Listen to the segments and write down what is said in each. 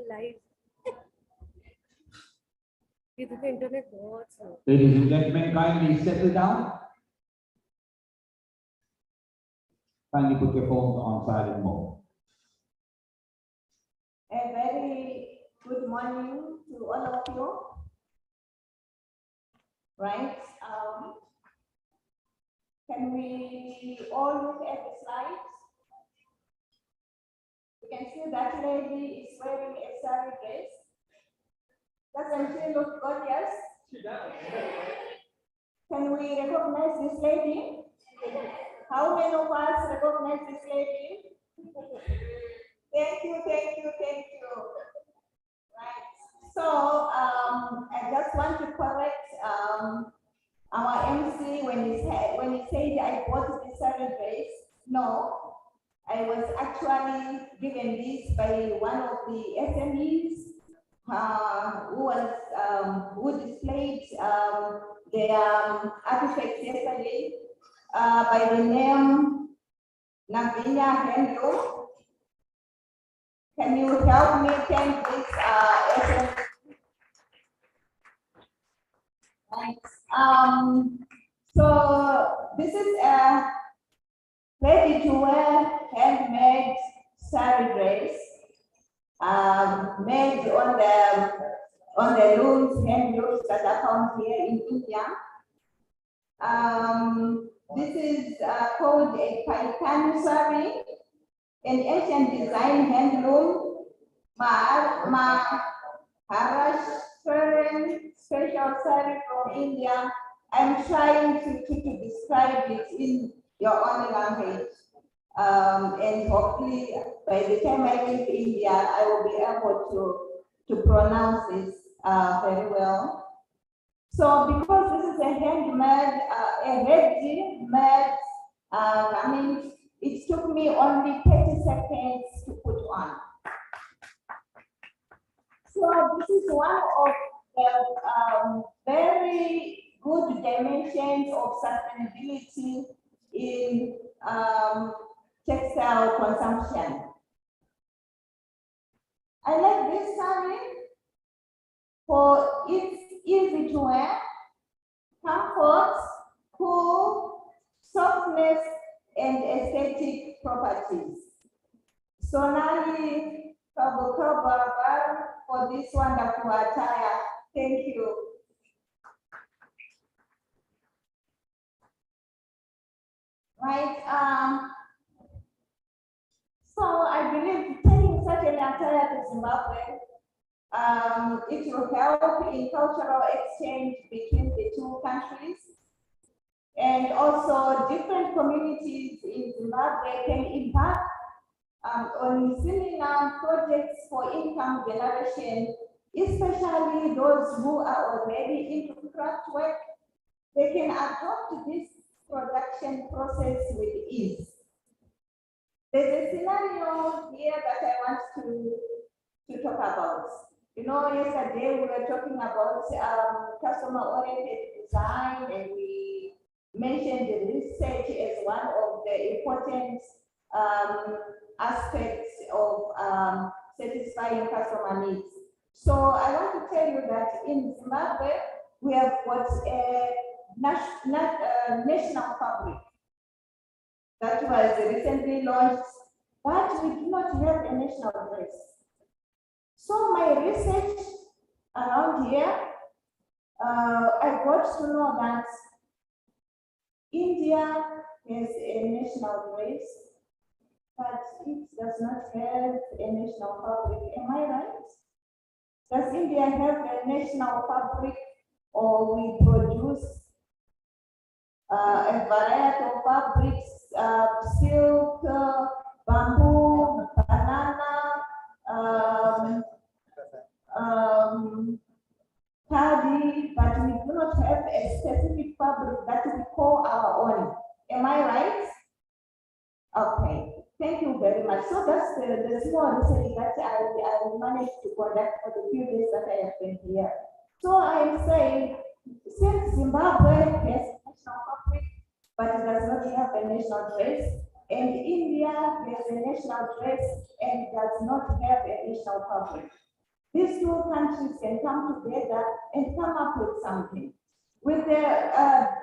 Live. Internet Ladies and gentlemen, kindly settle down. Kindly put your phones on silent mode. A very good morning to all of you. Right? Can we all look at the slides? You can see that lady is wearing a sari dress. Doesn't she look gorgeous? She does. Can we recognize this lady? How many of us recognize this lady? Thank you, thank you, thank you. Right. So I just want to correct our MC when he said I bought this sari dress. No, I was actually given this by one of the SMEs who displayed their artifacts yesterday by the name Navinya Handloom. Can you help me thank this SME? Thanks. So this is a ready-to-wear handmade sari dress made on the looms, hand looms that are found here in India. This is called a Paitani sari, an ancient design handloom, Maharashtrian special sari from India. I'm trying to describe it in your own language. And hopefully by the time I leave India, I will be able to pronounce this very well. So because this is a handmade, a ready-made garment, it took me only 30 seconds to put on. So this is one of the very good dimensions of sustainability in textile consumption. I like this sari for its easy to wear, comfort, cool, softness, and aesthetic properties. Sonali Kabukabarabar for this wonderful attire. Thank you. Right. So I believe taking such an attire to Zimbabwe, it will help in cultural exchange between the two countries. And also different communities in Zimbabwe can embark on similar projects for income generation, especially those who are already into craft work. They can adopt this production process with ease. There's a scenario here that I want to talk about. You know, yesterday we were talking about customer-oriented design, and we mentioned the research as one of the important aspects of satisfying customer needs. So I want to tell you that in Zimbabwe, we have got a national fabric that was recently launched, but we do not have a national dress. So my research around here, I got to know that India has a national dress, but it does not have a national fabric. Am I right? Does India have a national fabric, or we produce a variety of fabrics, silk, bamboo, banana, khadi, but we do not have a specific fabric that we call our own. Am I right? Okay, thank you very much. So that's the small research that I managed to conduct for the few days that I have been here. So I'm saying, since Zimbabwe has a national fabric, but it does not have a national dress, and India has a national dress and does not have a national fabric, these two countries can come together and come up with something. With the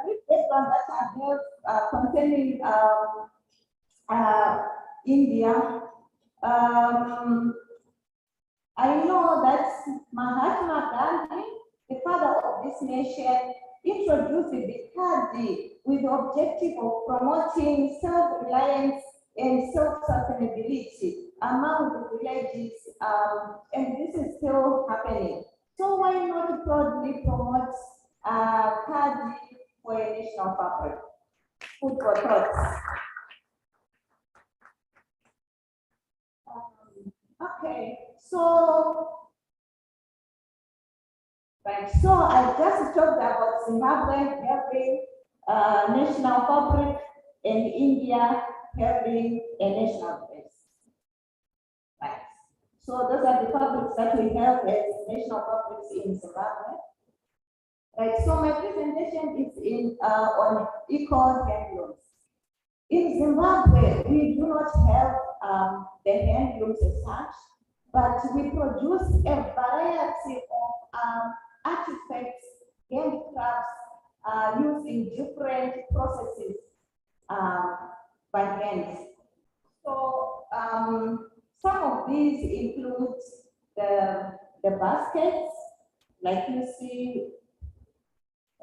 brief background that I have concerning India, I know that Mahatma Gandhi, the father of this nation, introduced the Khadi with the objective of promoting self-reliance and self-sustainability among the villages, and this is still happening. So why not proudly promote Khadi for a national fabric? Food for thought. Okay, so right. So I just talked about Zimbabwe having national fabric and India having a national dress. Right. So those are the fabrics that we have as national fabrics in Zimbabwe. Right. So my presentation is in on eco-handlooms. In Zimbabwe, we do not have the handlooms as such, but we produce a variety of artifacts, handicrafts using different processes by hands. So some of these include the baskets, like you see,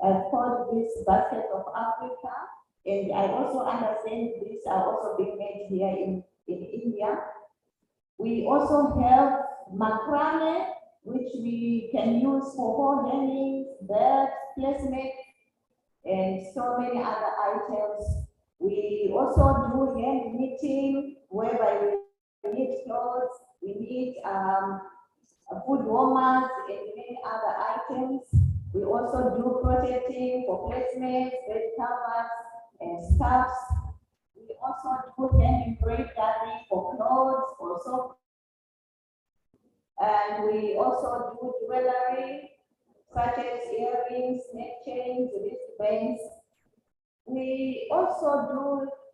I call this basket of Africa. And I also understand these are also being made here in India. We also have macrame, which we can use for wall hangings, bed placement, and so many other items. We also do hand knitting, whereby we knit clothes, we knit food warmers, and many other items. We also do protecting for placements, bed covers, and scarves. We also do hand embroidery for clothes, also. And we also do jewelry, such as earrings, neck chains, wristbands. We also do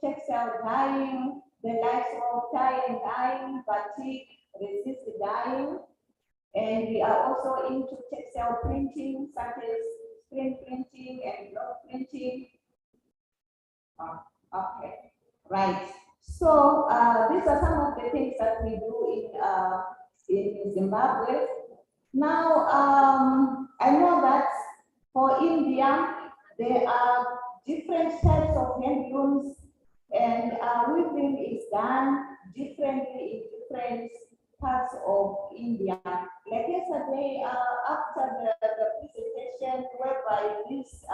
textile dyeing, the likes of tie and dyeing, batik, resist dyeing. And we are also into textile printing, such as screen printing and block printing. Okay, right. So these are some of the things that we do in Zimbabwe. Now, I know that for India, there are different types of handlooms, and weaving is done differently in different parts of India. Like yesterday, after the presentation, whereby this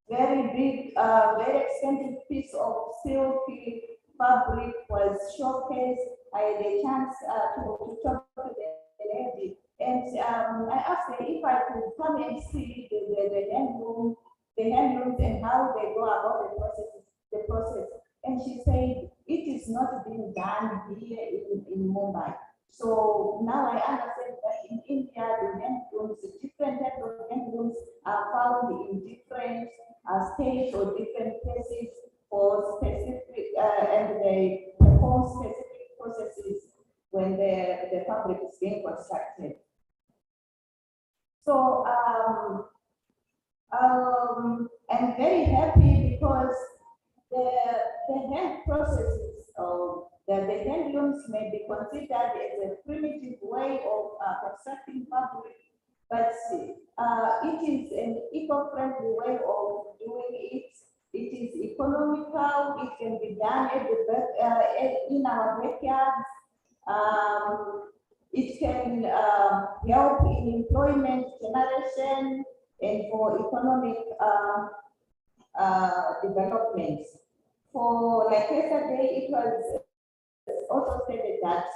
very big, very expensive piece of silky fabric was showcased, I had a chance to talk to the lady. And I asked her if I could come and see the handlooms and how they go about the process. And she said, it is not being done here in Mumbai. So now I understand that in India, the handlooms, different types of handlooms are found in different states or different places for specific, and they perform specific processes when the fabric is being constructed. So I'm very happy because the hand processes of the handlooms may be considered as a primitive way of constructing fabric, but it is an eco-friendly way of doing it. It is economical. It can be done at the back, in our backyards. It can help in employment generation and for economic development. For like yesterday, it was also stated that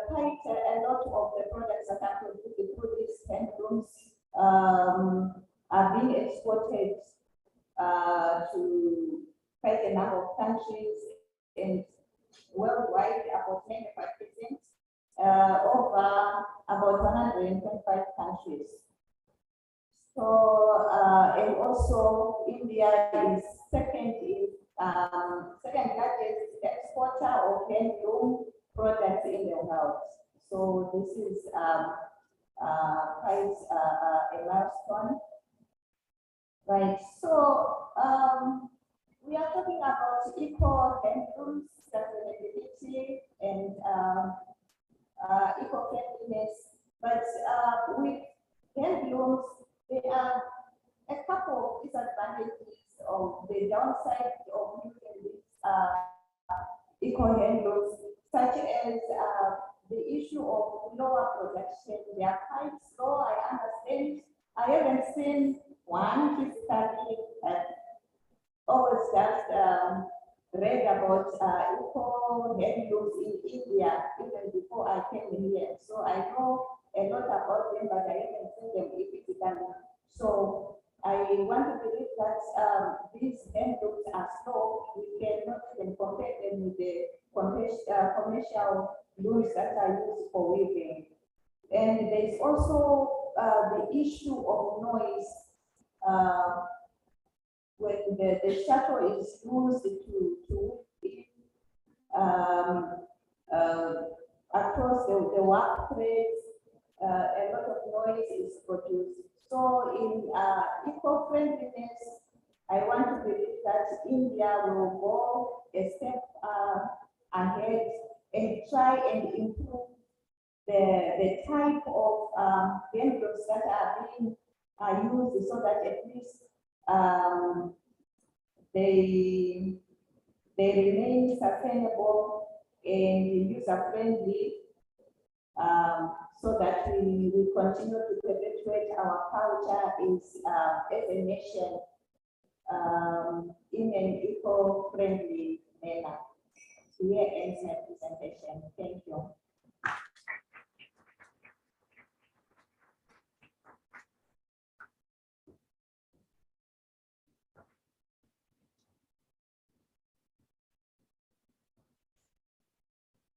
quite a lot of the products that are produced through these handlooms are being exported to quite a number of countries, and worldwide about 95%, over about 125 countries. So, and also India is second largest exporter of handloom products in the world. So this is quite a milestone. Right, so we are talking about eco handlooms, sustainability, and eco-friendliness. But with handlooms, there are a couple of disadvantages of the downside of using these eco-handlooms, such as the issue of lower production. They are quite slow, I understand. I haven't seen one physically, always just read about eco handlooms in India even before I came here. So I know a lot about them, but I haven't seen them physically. So I want to believe that these handlooms are slow. We cannot even compare them with the commercial looms that are used for weaving. And there's also the issue of noise. When the shuttle is used to across the workplace, a lot of noise is produced. So in eco-friendliness, I want to believe that India will go a step ahead and try and improve the type of handlooms that are being used, so that at least they remain sustainable and user-friendly, so that we continue to perpetuate our culture as a nation in an eco-friendly manner. Here ends my presentation. Thank you.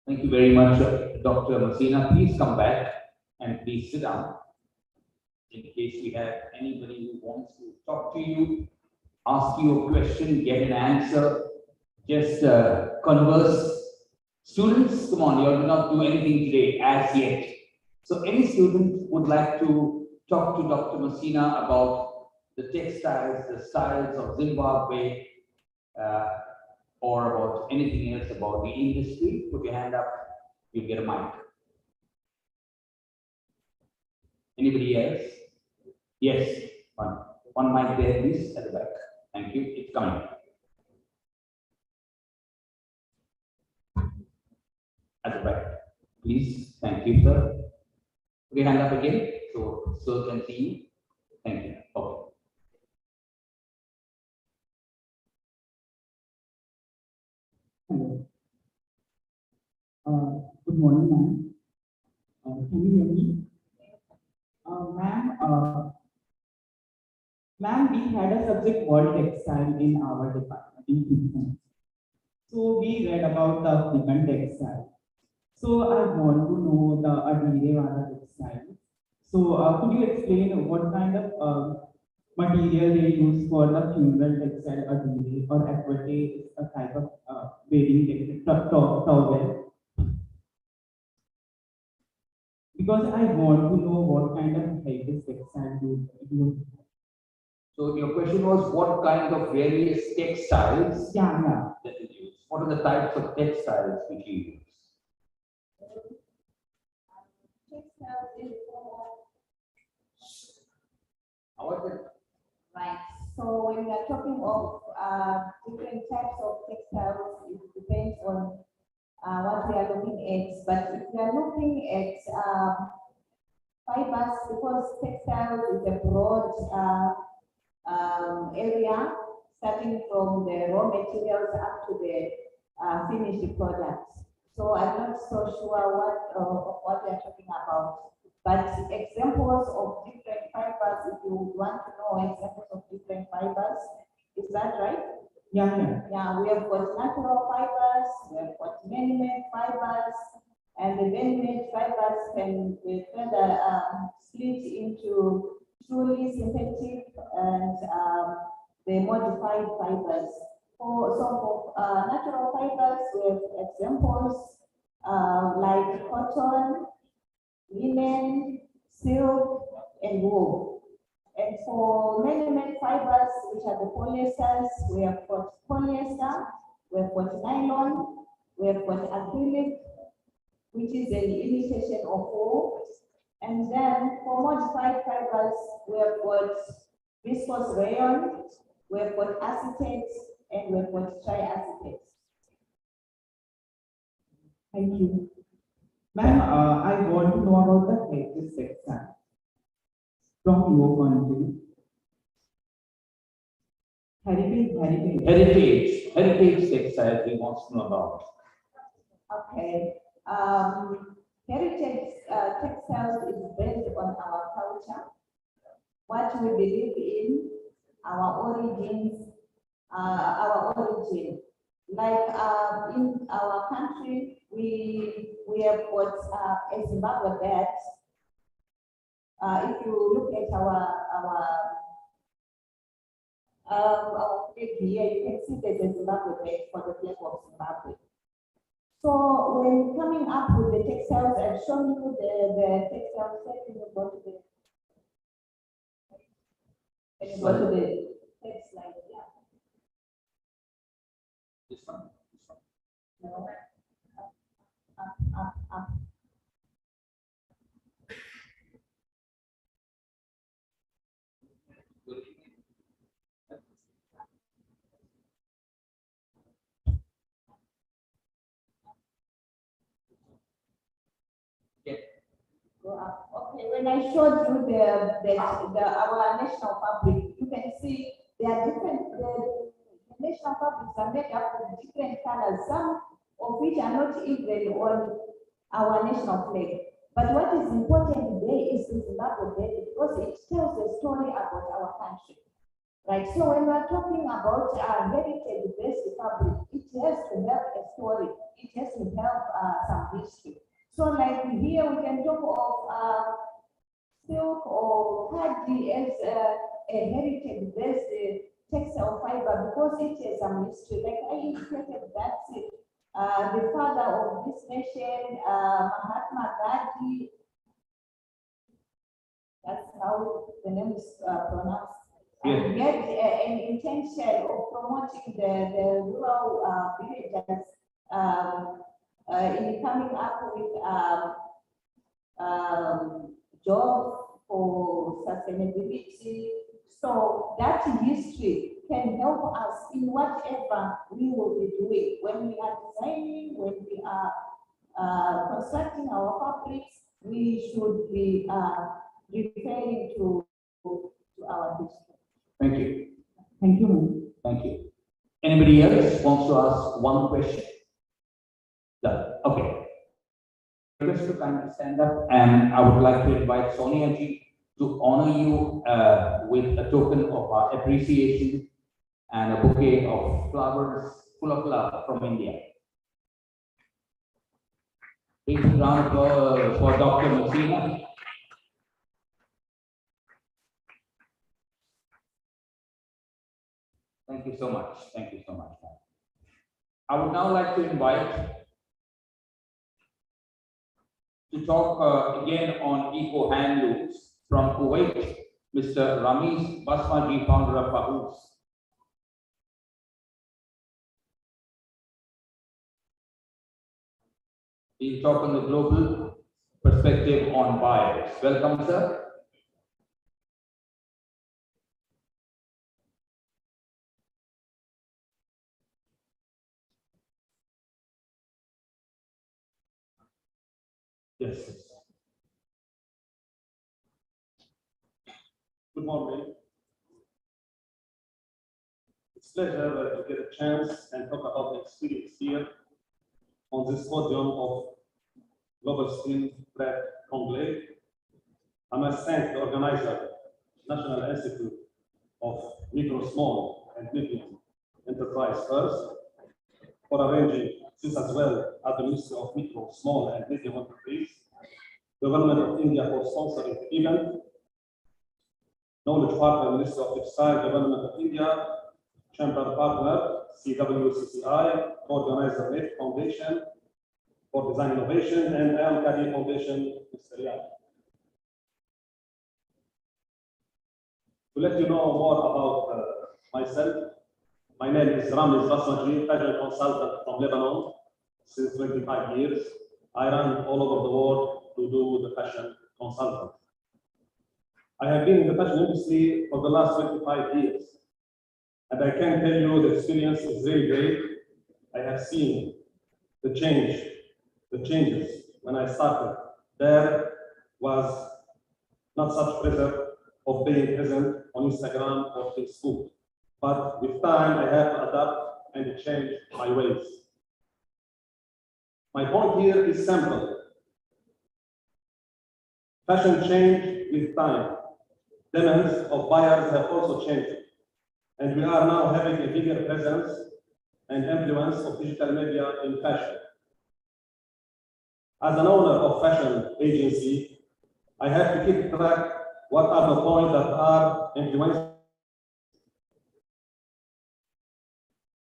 Thank you very much, Dr. Messina. Please come back and please sit down. In case we have anybody who wants to talk to you, ask you a question, get an answer, just converse. Students, come on, you are not doing anything today as yet. So any student would like to talk to Dr. Messina about the textiles, the styles of Zimbabwe, or about anything else about the industry, put your hand up, you'll get a mic. Anybody else? Yes, one mic there, please, at the back. Thank you, it's coming. At the back, please, thank you, sir. Put your hand up again, so can see you. Thank you, okay. Hello. Good morning, ma'am. Can you hear me? Ma'am, we had a subject called textile in our department in business. So we read about the African textile. So I want to know the Adire textile. So could you explain what kind of material they use for the funeral textile Adire, or equate is a type of wedding towel? Because I want to know what kind of heritage textile you use. So your question was what kind of various textiles Yeah. that you use? What are the types of textiles which you use? How is it? Right. So when we are talking of different types of textiles, it depends on what we are looking at. But if we are looking at fibers, because textiles is a broad area, starting from the raw materials up to the finished products. So I'm not so sure what we are talking about. But examples of different fibers, if you want to know examples of different fibers, is that right? Yeah. Yeah, we have got natural fibers, we have got man-made fibers, and the man-made fibers can be further split into truly synthetic and the modified fibers. For natural fibers, we have examples like cotton, linen, silk, and wool. And for many fibers, which are the polyesters, we have got polyester, we have got nylon, we have got acrylic, which is an imitation of wool. And then for modified fibers, we have got viscose rayon, we have got acetate, and we have got triacetate. Thank you. Ma'am, I want to know about the heritage textile from your point of view. Heritage textile he wants to know about. Okay. Heritage textiles is based on our culture, what we believe in, our origins, our origin. Like in our country, we have got a Zimbabwe bed. If you look at our flag here, you can see there's a Zimbabwe bed for the flag of Zimbabwe. So when coming up with the textiles, I've shown you the textiles set. Can you go to the next slide? Yeah. This one. No. Up. Go up. Okay, when I showed you our national fabric, you can see there are different. The national fabrics are made up of different colors, some of which are not even on our national flag. But what is important today is the Zimbabwe Day because it tells a story about our country. Right, so when we're talking about heritage-based fabric, it has to have a story. It has to have some history. So like here we can talk of silk or khadi as a heritage-based textile fiber because it has some history. Like I indicated that the father of this nation, Mahatma Gandhi, that's how the name is pronounced. And he had an intention of promoting the rural villagers in coming up with jobs for sustainability. So that history can help us in whatever we will be doing when we are designing, when we are constructing our fabrics. We should be referring to our history. Thank you. Thank you, ma'am. Thank you. Anybody else wants to ask one question? Done. Okay. Request to kindly stand up, and I would like to invite Sonia ji to honor you with a token of our appreciation and a bouquet of flowers full of love from India. Please round for Dr. Messina. Thank you so much. Thank you so much. I would now like to invite to talk again on eco handlooms from Kuwait, Mr. Ramiz Basmaji, founder of Fahooz. He'll talk on the global perspective on buyers. Welcome, sir. Yes. Good morning. It's a pleasure to get a chance and talk about the experience here on this podium of GlobalSpin Prep Conclave. I must thank the organizer, National Institute of Micro, Small and Medium Enterprise first, for arranging this as well as the Ministry of Micro, Small and Medium Enterprise, the Government of India for sponsoring the event, Knowledge Partner, Ministry of Textiles, Government of India, Chamber Partner, CWCCI, Organizer Foundation, for Design Innovation, and I am Kadi Foundation, Mr. Riyad. To let you know more about myself, my name is Ramiz Basmaji, fashion consultant from Lebanon since 25 years. I run all over the world to do the fashion consultant. I have been in the fashion industry for the last 25 years, and I can tell you the experience is really great. I have seen the changes when I started. There was not such pressure of being present on Instagram or Facebook, but with time I have to adapt and change my ways. My point here is simple. Fashion changed with time. Demands of buyers have also changed, and we are now having a bigger presence and influence of digital media in fashion. As an owner of fashion agency, I have to keep track what are the points that are influencing.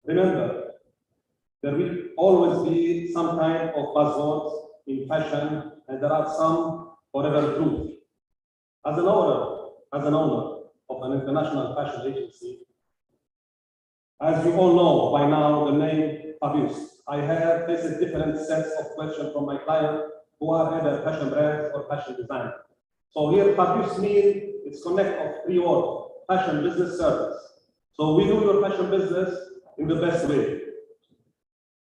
Remember, there will always be some kind of buzzwords in fashion, and there are some forever truth. As an owner of an international fashion agency, as you all know by now, the name Fabius, I have faced different sets of questions from my clients who are either fashion brands or fashion design. So here Fabius means it's connect of three words: fashion, business, service. So we do your fashion business in the best way.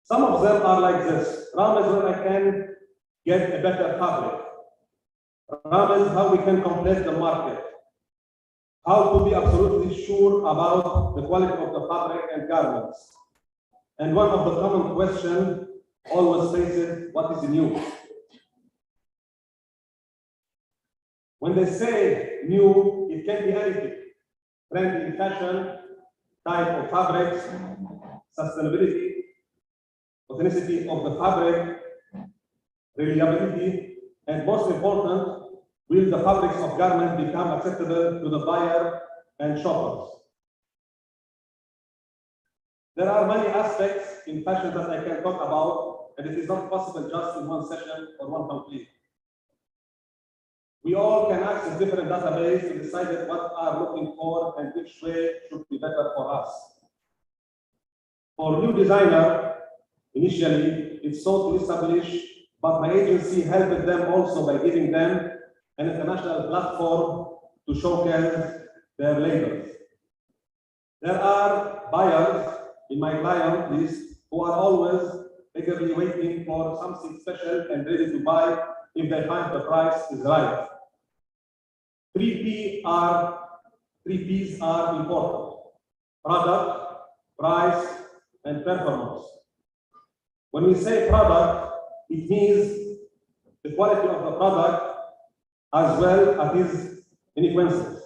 Some of them are like this: Ram is where I can get a better fabric. Ram is how we can complete the market. How to be absolutely sure about the quality of the fabric and garments. And one of the common questions always faces: what is new? When they say new, it can be anything. Trend in fashion, type of fabrics, sustainability, authenticity of the fabric, reliability, and most important, will the fabrics of garments become acceptable to the buyer and shoppers? There are many aspects in fashion that I can talk about, and it is not possible just in one session or one complete. We all can access different databases to decide what are looking for and which way should be better for us. For new designer, initially, it's sought to establish, but my agency helped them also by giving them an international platform to showcase their labels. There are buyers in my client list who are always eagerly waiting for something special and ready to buy if they find the price is right. Three P's are important: product, price, and performance. When we say product, it means the quality of the product as well as its inequalities.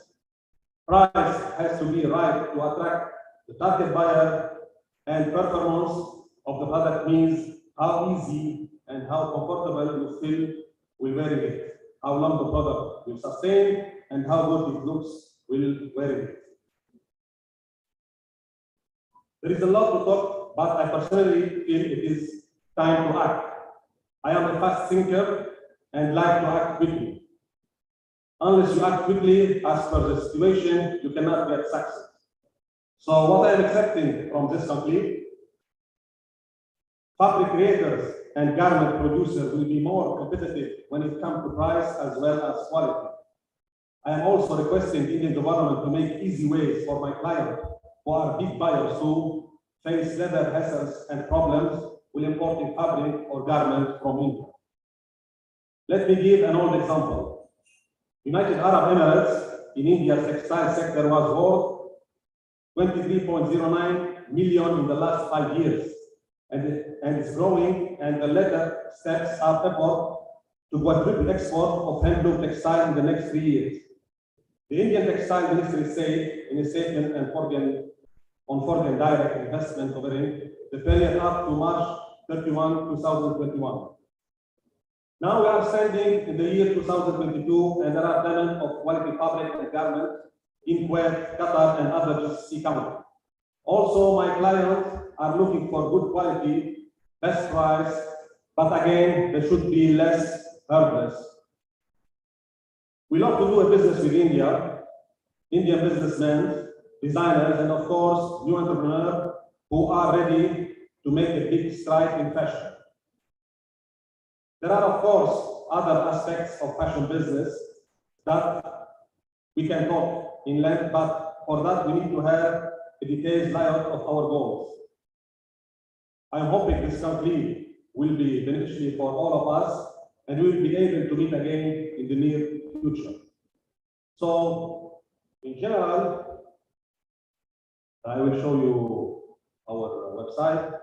Price has to be right to attract the target buyer, and performance of the product means how easy and how comfortable you feel with wearing it, how long the product will sustain, and how good it looks while wearing it. There is a lot to talk, but I personally feel it is time to act. I am a fast thinker and like to act quickly. Unless you act quickly as per the situation, you cannot get success. So what I am accepting from this complete: fabric creators and garment producers will be more competitive when it comes to price as well as quality. I am also requesting Indian government to make easy ways for my clients who are big buyers who face leather hassles and problems with importing fabric or garment from India. Let me give an old example. United Arab Emirates in India's textile sector was worth 23.09 million in the last 5 years, and it's growing, and the later steps are effort to quadruple export of handloom textile in the next 3 years. The Indian Textile Ministry said in a statement on foreign direct investment covering the period up to March 31, 2021. Now we are standing in the year 2022, and there are demand of quality fabric and garment in Kuwait, Qatar, and other GCC countries. Also, my clients are looking for good quality, best price, But again, there should be less hurdles. We love to do a business with India, Indian businessmen, designers, and of course, new entrepreneurs who are ready to make a big stride in fashion. There are, of course, other aspects of fashion business that we can talk in length, but for that, we need to have a detailed layout of our goals. I'm hoping this conclave will be beneficial for all of us, and we will be able to meet again in the near future. So, in general, I will show you our website.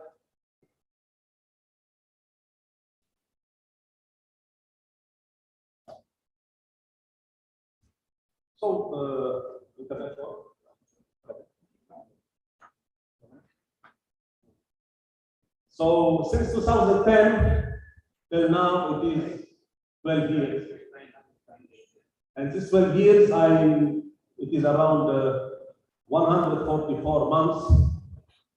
So, internet. So since 2010 till now, it is 12 years. And this 12 years, it is around 144 months.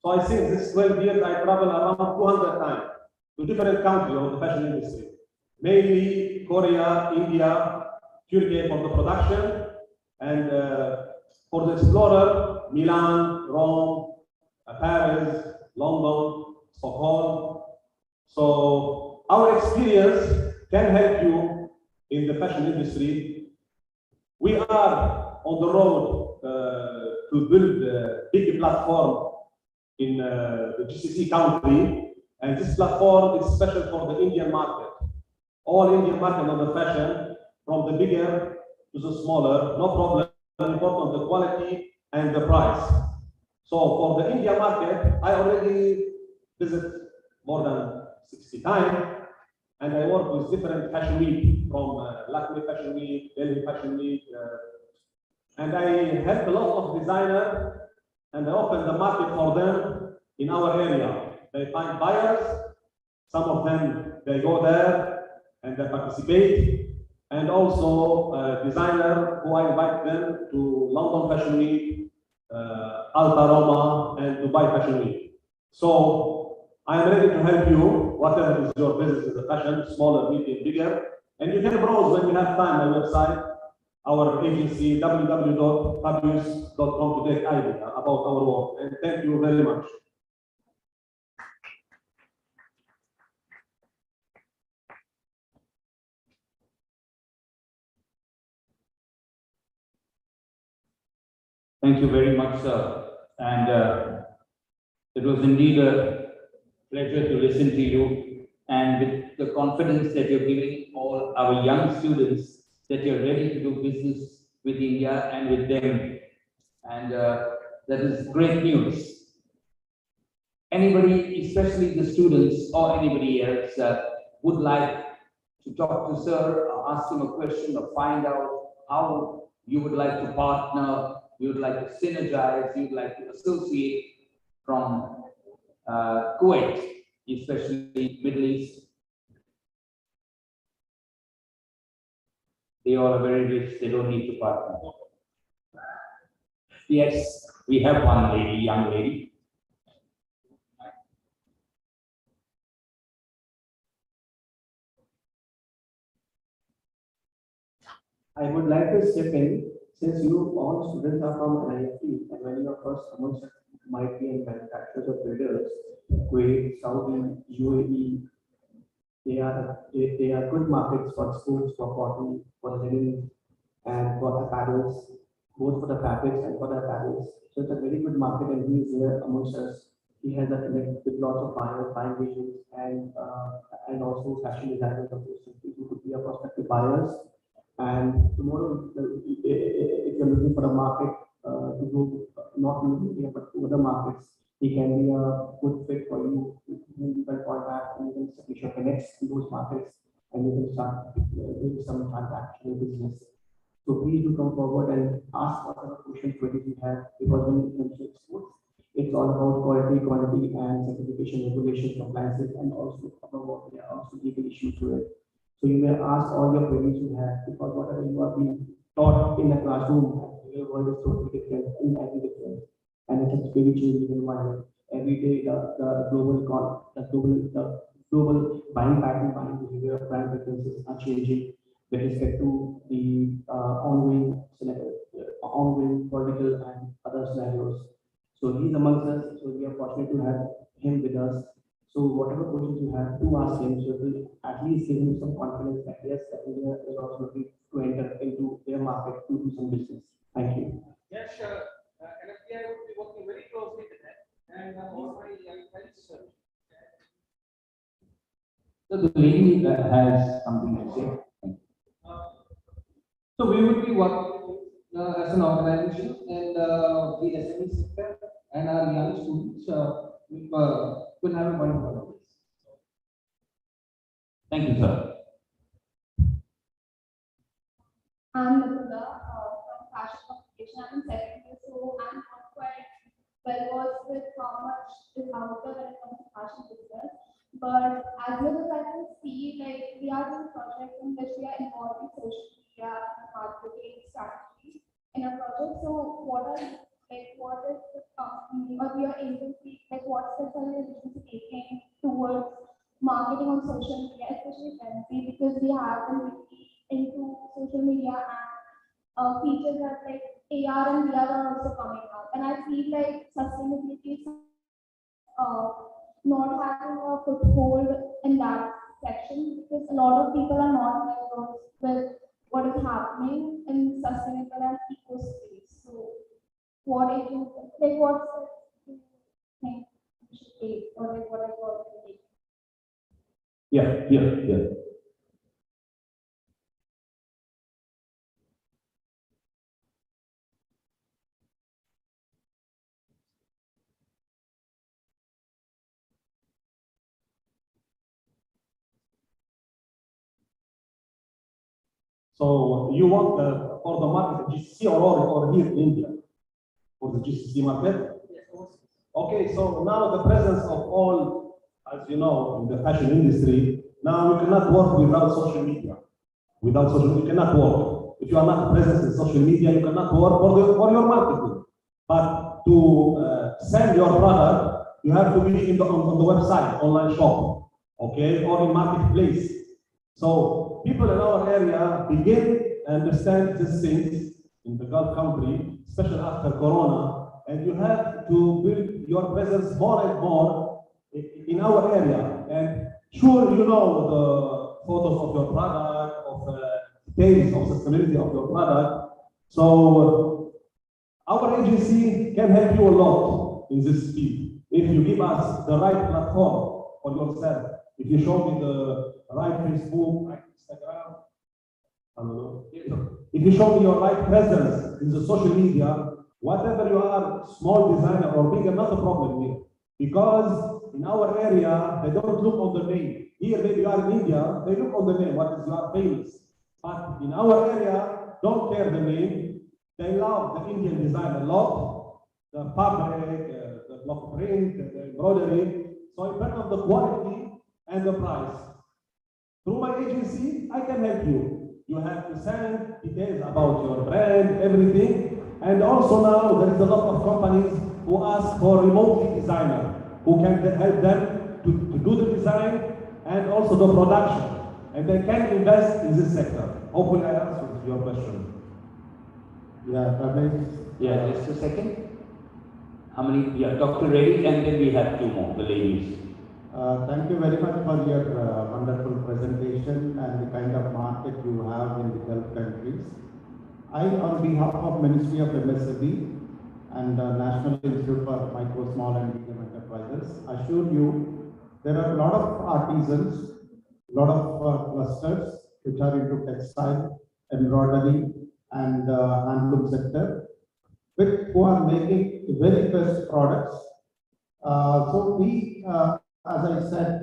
So I think this 12 years, I travel around 200 times to different countries of the fashion industry, mainly Korea, India, Turkey for the production, and for the explorer, Milan, Rome, Paris, London, Stockholm. So our experience can help you in the fashion industry. We are on the road to build a big platform in the GCC country, and this platform is special for the Indian market. All Indian market on the fashion, from the bigger to the smaller, no problem. Important the quality and the price. So for the India market, I already visit more than 60 times, and I work with different fashion week, from Lucknow Fashion Week, Delhi Fashion Week, and I help a lot of designers, and I open the market for them in our area. They find buyers, some of them, they go there and they participate, and also designer who I invite them to London Fashion Week, Alta Roma, and Dubai Fashion Week. So I am ready to help you, whatever is your business in the fashion, smaller, medium, bigger. And you can browse when you have time my website, our agency, www.fabius.com, to take idea about our work. And thank you very much. Thank you very much, sir. And it was indeed a pleasure to listen to you, and with the confidence that you're giving all our young students that you're ready to do business with India and with them. And that is great news. Anybody, especially the students or anybody else, would like to talk to sir, or ask him a question, or find out how you would like to partner, you would like to synergize, you would like to associate from Kuwait, especially Middle East. They all are very rich, they don't need to partner. Yes, we have one lady, young lady. I would like to step in, since you all students are from NIFT, and many of us amongst might be in manufacturers or builders, Kuwait, Saudi, UAE, they are good markets for schools, for cotton, for linen, and for apparels, both for the fabrics and for the apparels. So it's a very good market, and he is here amongst us. He has a connect with lots of buyers, buying agents, and also fashion designers of those who could be a prospective buyers. And tomorrow, if you're looking for a market to go, not only India but to other markets, he can be a good fit for you. You can contact and you can establish your connects in those markets, and you can start doing some transactional business. So please do come forward and ask whatever questions you have, because when it comes to exports, it's all about quality, and certification, regulation, compliances, and also about there are also legal issues to it. So you may ask all your queries you have, because whatever you are being taught in the classroom, the real world is totally different, entirely different, and it is very changing environment. Every day the global buying pattern, buying behavior, brand preferences are changing with respect to the ongoing political and other scenarios. So he's amongst us, so we are fortunate to have him with us. So whatever questions you have to ask him, so it will at least give him some confidence that yes, that India is also looking to enter into their market to do some business. Thank you. Yes, sure. NFTI would be working very closely with that. And all my young friends. So the lady has something to say. So we would be working as an organization and the SME sector and our young students will have a wonderful days. Thank you, sir. I'm Nirmala from Fashion Communication. I'm in second year, so I'm not quite well versed with how much is out there when it comes to fashion business. But as much as I can see, like we are doing projects in which we are involving social media and marketing strategy in a project. So what is the company or your agency, like what steps are your agency taking towards marketing on social media, especially Gen Z, because we have been really into social media and features that like AR and VR are also coming up. And I feel like sustainability is not having a foothold in that section because a lot of people are not well with what is happening in sustainable and eco space. So what agency, like what steps do you think we should take or like what I call take? Yeah. So you want for the market GCC or here in India for the GCC market? Yes, also. Okay, so now the presence of all, as you know, in the fashion industry, now you cannot work without social media. Without social media, you cannot work. If you are not present in social media, you cannot work for your marketing. But to sell your product, you have to be on the website, online shop, okay, or in marketplace. So people in our area begin to understand these things in the Gulf country, especially after Corona, and you have to build your presence more and more in our area. And sure, you know the photos of your product, of details of sustainability of your product. So our agency can help you a lot in this field. If you give us the right platform for yourself, if you show me the right Facebook, right Instagram, I don't know. If you show me your right presence in the social media, whatever you are, small designer or big, not a problem here. Because in our area, they don't look on the name. Here, maybe you are in India, they look on the name, what is your famous. But in our area, don't care the name. They love the Indian design a lot, the fabric, the block print, the embroidery. So in terms of the quality and the price. Through my agency, I can help you. You have to send details about your brand, everything. And also now there is a lot of companies who ask for remotely designer who can help them to do the design and also the production. And they can invest in this sector. Hopefully I answered your question. Yeah, Yeah, just a second. How many? Yeah, Dr. Reddy, and then we have two more, the ladies. Thank you very much for your wonderful presentation and the kind of market you have in the Gulf countries. I, on behalf of Ministry of MSME and National Institute for Micro, Small and Medium Enterprises, assure you there are a lot of artisans, a lot of clusters which are into textile, embroidery and handloom sector, who are making very best products. So we, as I said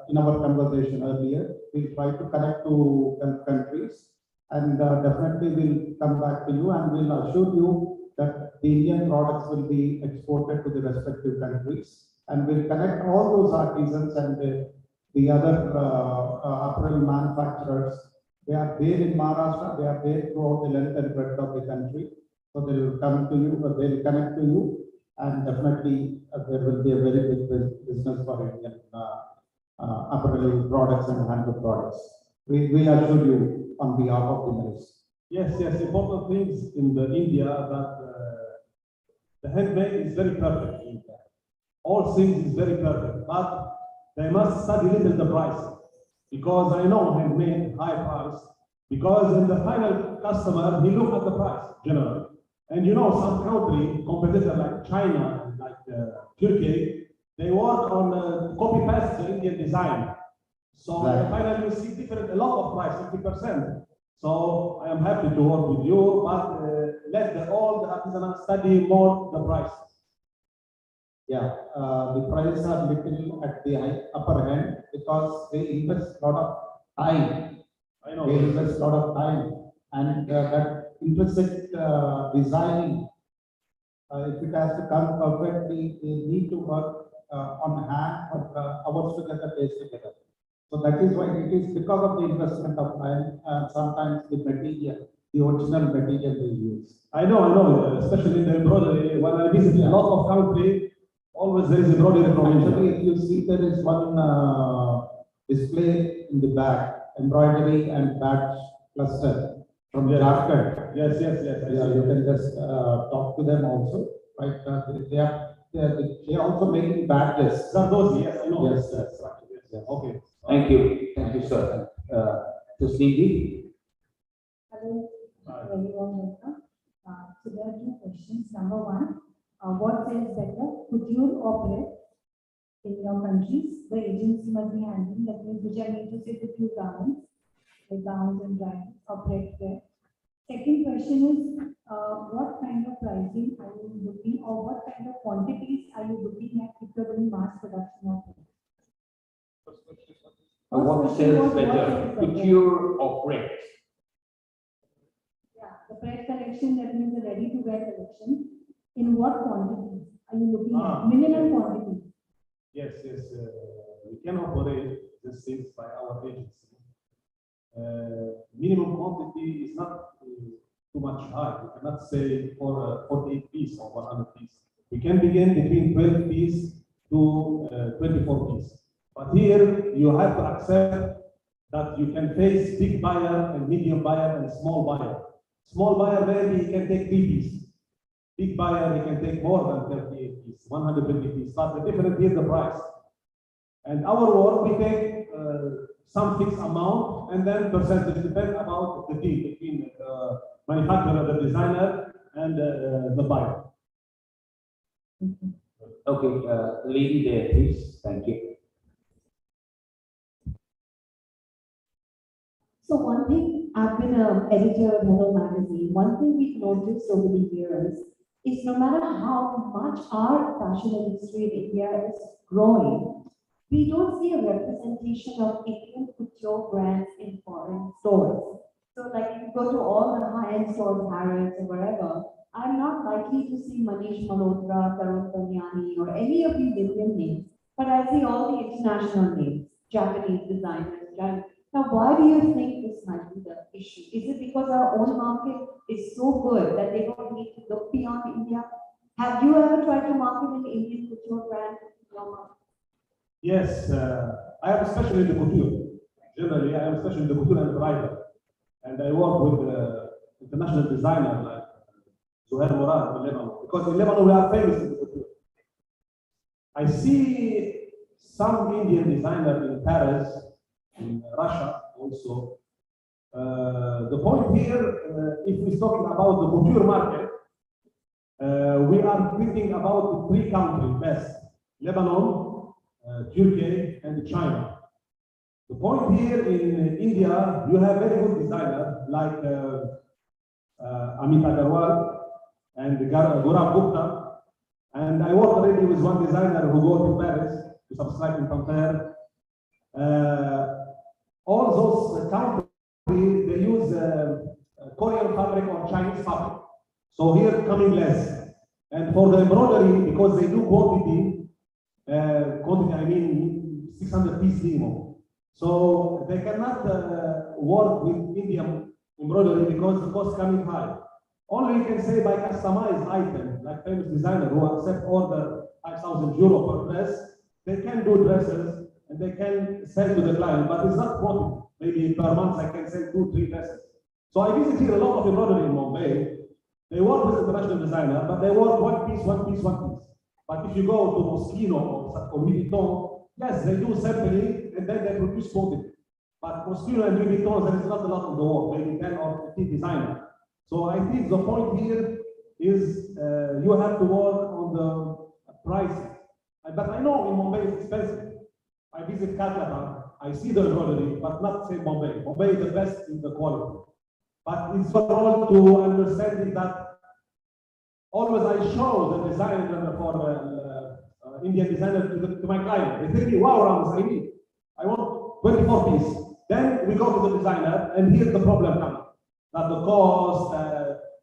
in our conversation earlier, we try to connect to Gulf countries and definitely we'll come back to you and we'll assure you that the Indian products will be exported to the respective countries and we'll connect all those artisans and the other apparel manufacturers. They are there in Maharashtra, they are there throughout the length and breadth of the country. So they will come to you, they will connect to you, and definitely there will be a very big business for Indian apparel products and handloom products. We assure you on behalf of the ministry. Yes, important things in the India that the handmade is very perfect. In India. All things is very perfect, but they must study little the price, because I know handmade high price, because in the final customer he look at the price generally, and you know some country competitor like China, like Turkey, they work on copy paste the Indian design. So finally you see different a lot of price, 50%. So I am happy to work with you, but let all the artisans study more the price. Yeah, the prices are little at the upper hand because they invest a lot of time. I know. They invest a lot of time, and that implicit designing, if it has to come perfectly, they need to work on hand for hours together, days together. So that is why it is because of the investment of time, sometimes the material, the original material they use. I know, especially in the embroidery, when I visit a lot of country, always there is embroidery from India. Actually, if you see, there is one display in the back, embroidery and badge cluster from Jharkhand. Yes. Yeah, you can just talk to them also, right? They are also making badges. Zardozi, yes, I know. Yes. Okay. Thank you, sir. Suslindi? Hello, very warm welcome. So there are two questions. Number one, what sells better, couture or prêt in your countries? The agency must be handling, that means which I mean to say the few garments, like gowns and drying or prêt. Second question is, what kind of pricing are you looking, or what kind of quantities are you looking at if you're doing mass production of it? What sells better, couture or prêt? Yeah, the prêt collection, that means the ready-to-wear collection. In what quantities are you looking at? Minimum quantity. Yes. We can operate these things by our agency. Minimum quantity is not too much high. We cannot say for 48 pieces or 100 pieces. We can begin between 12 pieces to 24 pieces. But here you have to accept that you can face big buyer and medium buyer and small buyer. Small buyer maybe he can take 3 pieces. Big buyer he can take more than 38 pieces, 120 pieces. But the difference is the price. And our work, we take some fixed amount and then percentage depends about the deal between the manufacturer, the designer, and the buyer. Okay, lady there, please. Thank you. So one thing, I've been an editor of Hello magazine. One thing we've noticed over the years is no matter how much our fashion industry in India is growing, we don't see a representation of Indian couture brands in foreign stores. So like if you go to all the high-end stores, Harrods or wherever, I'm not likely to see Manish Malhotra, Tarun Tanyani or any of these Indian names, but I see all the international names, Japanese designers. Now, why do you think this might be the issue? Is it because our own market is so good that they don't need to look beyond India? Have you ever tried to market an Indian couture brand? Yes, I am especially in the couture. Generally, I am especially in the couture and bridal. And I work with international designers like Zuhair Murad in Lebanon. Because in Lebanon, we are famous in the couture. I see some Indian designers in Paris, in Russia also. The point here, if we're talking about the couture market, we are thinking about 3 countries best: Lebanon, Turkey, and China. The point here in India, you have very good designers like Amit Agarwal and Gaurav Gupta. And I work already with one designer who goes to Paris to subscribe and compare. All those countries, they use Korean fabric or Chinese fabric. So here coming less. And for the embroidery, because they do quantity, I mean 600 pieces minimum. So they cannot work with Indian embroidery because the cost coming high. Only you can say by customized item, like famous designer who accept order 5,000 euro per dress, they can do dresses and they can sell to the client, but it's not quantity. Maybe per month I can sell 2-3 dresses. So I visit here a lot of embroidery in Mumbai. They work with international designer, but they work one piece. But if you go to Moschino or Louis Vuitton, yes, they do sampling and then they produce quantity. But Moschino and Louis Vuitton, there is not a lot of the work, maybe 10 or 15 designers. So I think the point here is you have to work on the pricing. But I know in Mumbai it's expensive. I visit Calcutta, I see the embroidery, but not say Mumbai. Mumbai is the best in the quality. But it's for all to understanding that always I show the design for Indian designer to my client. They tell me, wow, Ramos, I want 24 piece. Then we go to the designer, and here's the problem coming. That the cost,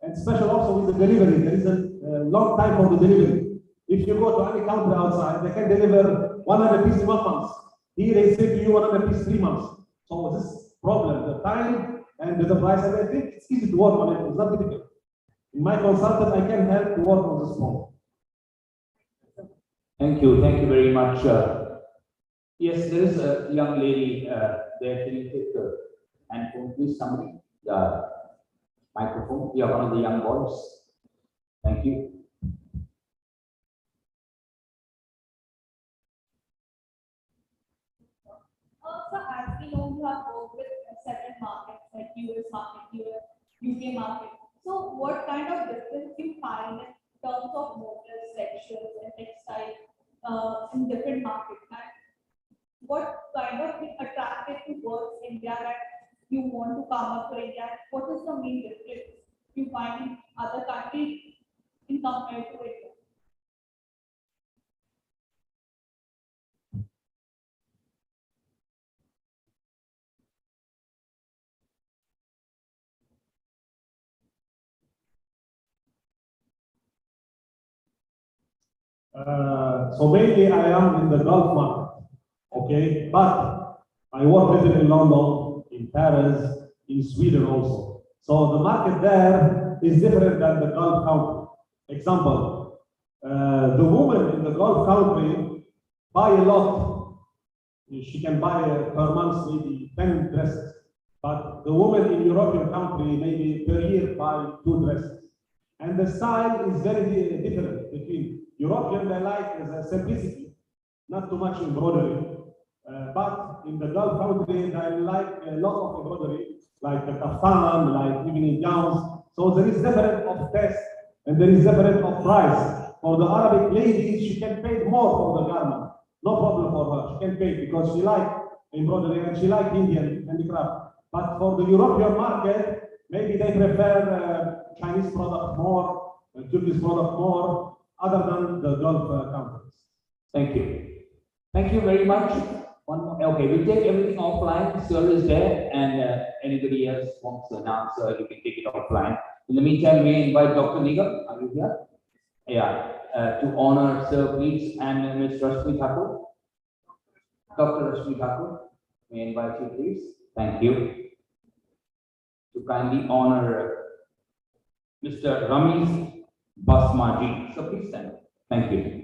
and special also with the delivery. There is a long time for the delivery. If you go to any country outside, they can deliver 100 pieces in 1 month. Here they say to you 100 pieces 3 months. So this problem, the time and the price, and I think it's easy to work on it. It's not difficult. In my consultant, I can help to work on this point. Thank you very much. Yes, there is a young lady there. Can you take the handphone, please? Somebody, the microphone. You are one of the young boys. Thank you. So as we know, you have worked with several markets like US market, UK market. So what kind of difference you find in terms of models, textures, and textile in different markets? And what kind of thing attracted towards India that you want to come up to India? What is the main difference you find in other countries in compared to India? So mainly I am in the Gulf market, okay? But I work little in London, in Paris, in Sweden also. So the market there is different than the Gulf country. Example, the woman in the Gulf country buy a lot. She can buy per month maybe 10 dresses. But the woman in European country maybe per year buy 2 dresses. And the style is very different between European. They like the simplicity, not too much embroidery. But in the Gulf country, they like a lot of embroidery, like the kaftan, like evening gowns. So there is different of taste and there is different of price. For the Arabic ladies, she can pay more for the garment. No problem for her. She can pay because she like embroidery and she like Indian handicraft. But for the European market, maybe they prefer Chinese product more, Turkish product more, other than the Gulf countries. Thank you. Thank you very much. One more. Okay, we'll take everything offline. Sir is there, and anybody else wants an answer, you can take it offline. In the meantime, we invite Dr. Nigam. Are you here? Yeah, to honor Sir, please, and Ms. Rashmi Thakur. Dr. Rashmi Thakur, may I invite you, please? Thank you. To kindly honor Mr. Ramesh Basmaji. So please stand. Thank you.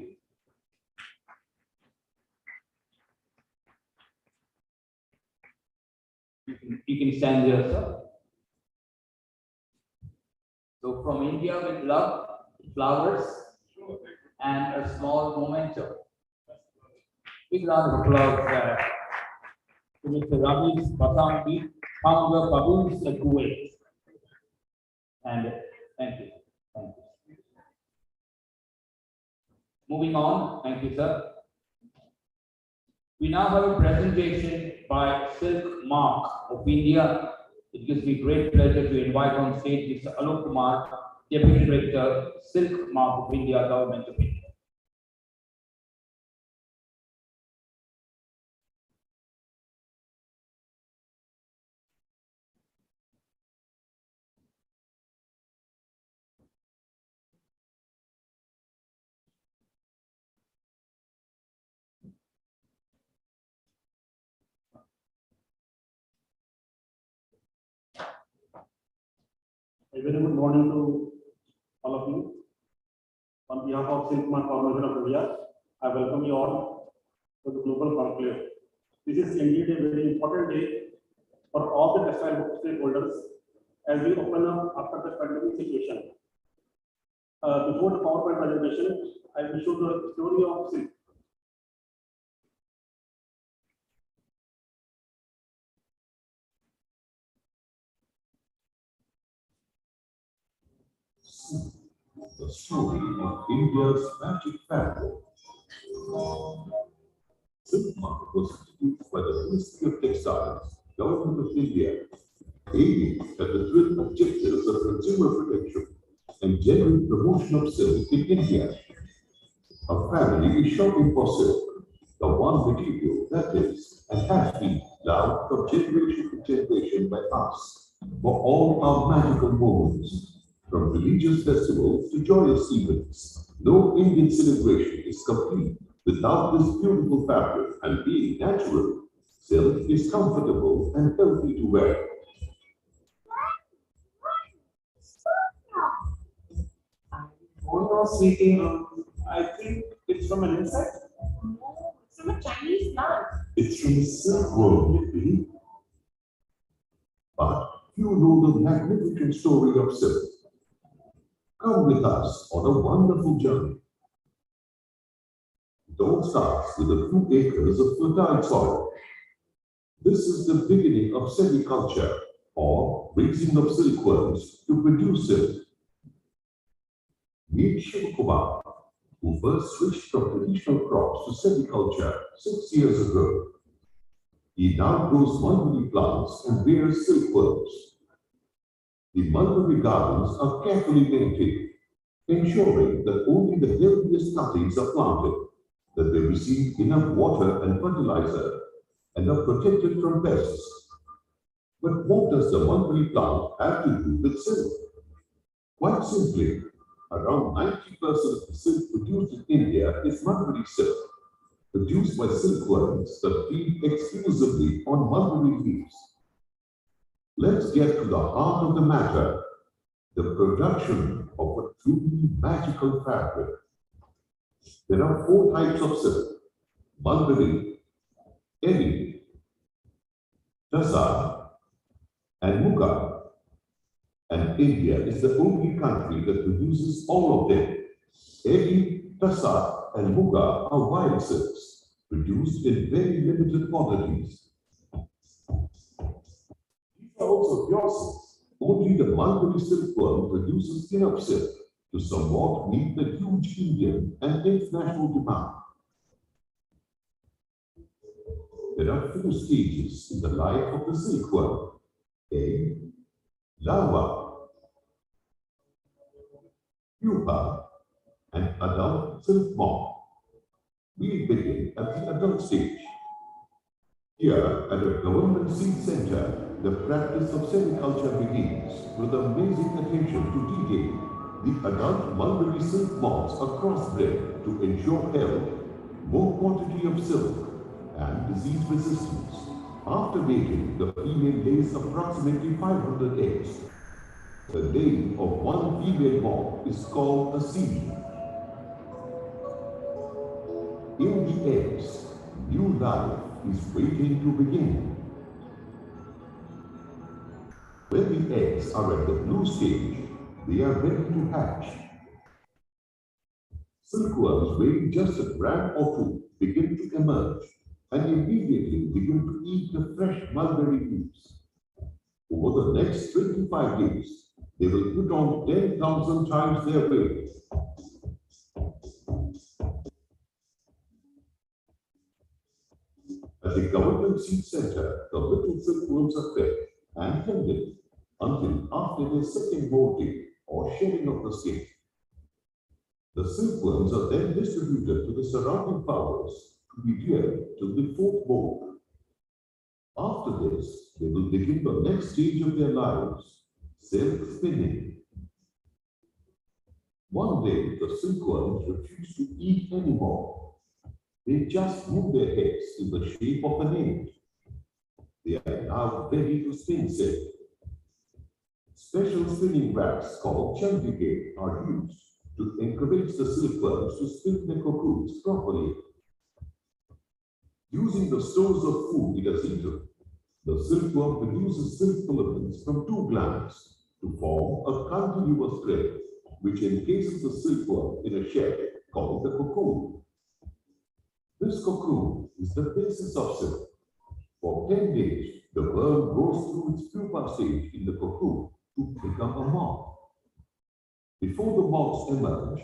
You can stand there, sir. So from India with love, flowers, and a small memento. Big round of applause to Mr. Ramesh Basmaji, founder Baboons at Kuwait. And thank you. Thank you. Moving on, thank you, sir. We now have a presentation by Silkmark of India. It gives me great pleasure to invite on stage Mr. Alok Kumar, Deputy Director, Silkmark of India, Government of India. A very good morning to all of you. On behalf of Silkmark Corporation of India, I welcome you all to the Global Conclave. This is indeed a very important day for all the textile stakeholders as we open up after the pandemic situation. Before the PowerPoint presentation, I will show the story of silk. The story of India's magic fabric. Silkmark was introduced by the Ministry of Textiles, Government of India, aiming at the twin objectives of consumer protection and genuine promotion of silk in India. A family is shopping for silk, the one material that is and has been loved from generation to generation by us for all our magical moments. From religious festivals to joyous events, no Indian celebration is complete without this beautiful fabric, and being natural, silk is comfortable and healthy to wear. Oh no, sweetie, I think it's from an insect. No, it's from a Chinese plant. It's from the silkworm, maybe. But you know the magnificent story of silk. Come with us on a wonderful journey. It all starts with a few acres of fertile soil. This is the beginning of sericulture, or raising of silkworms to produce silk. Meet Shivakumar, who first switched from traditional crops to sericulture 6 years ago. He now grows mulberry plants and rears silkworms. The mulberry gardens are carefully maintained, ensuring that only the healthiest cuttings are planted, that they receive enough water and fertilizer, and are protected from pests. But what does the mulberry plant have to do with silk? Quite simply, around 90% of the silk produced in India is mulberry silk, produced by silkworms that feed exclusively on mulberry leaves. Let's get to the heart of the matter, the production of a truly magical fabric. There are 4 types of silk: mulberry, eri, tassa, and muga. And India is the only country that produces all of them. Eri, tassa, and muga are wild silks, produced in very limited quantities. Also pure silks. Only the mulberry silkworm produces enough silk to somewhat meet the huge Indian and international demand. There are 4 stages in the life of the silkworm. A. Larva, pupa, and adult silk moth. We begin at the adult stage. Here at a government seed center, the practice of sericulture begins with amazing attention to detail. The adult mulberry silk moths are crossbred to ensure health, more quantity of silk, and disease resistance. After mating, the female lays approximately 500 eggs. The laying of one female moth is called a seed. In the eggs, new life is waiting to begin. When the eggs are at the blue stage, they are ready to hatch. Silkworms weighing just a gram or 2 begin to emerge and immediately begin to eat the fresh mulberry leaves. Over the next 25 days, they will put on 10,000 times their weight. At the government seed center, the little silkworms are fed and tended until after their second molting or shedding of the skin. The silkworms are then distributed to the surrounding flowers to be reared till the 4th moult. After this, they will begin the next stage of their lives, silk spinning. One day, the silkworms refuse to eat anymore. They just move their heads in the shape of an egg. They are now ready to spin silk. Special spinning racks called chandigarh are used to encourage the silkworms to spin their cocoons properly. Using the stores of food it has eaten, the silkworm produces silk filaments from two glands to form a continuous thread, which encases the silkworm in a shell called the cocoon. This cocoon is the basis of silk. For 10 days, the worm goes through its pupa stage in the cocoon to become a moth. Before the moths emerge,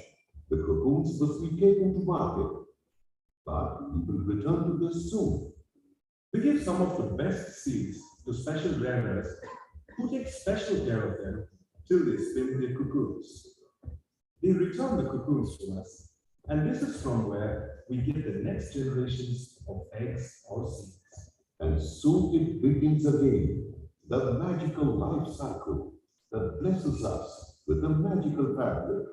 the cocoons must be taken to market. But we will return to this soon. We give some of the best seeds to special rearers who take special care of them till they spin their cocoons. They return the cocoons to us, and this is from where we get the next generations of eggs or seeds. And so it begins again, the magical life cycle that blesses us with a magical fabric.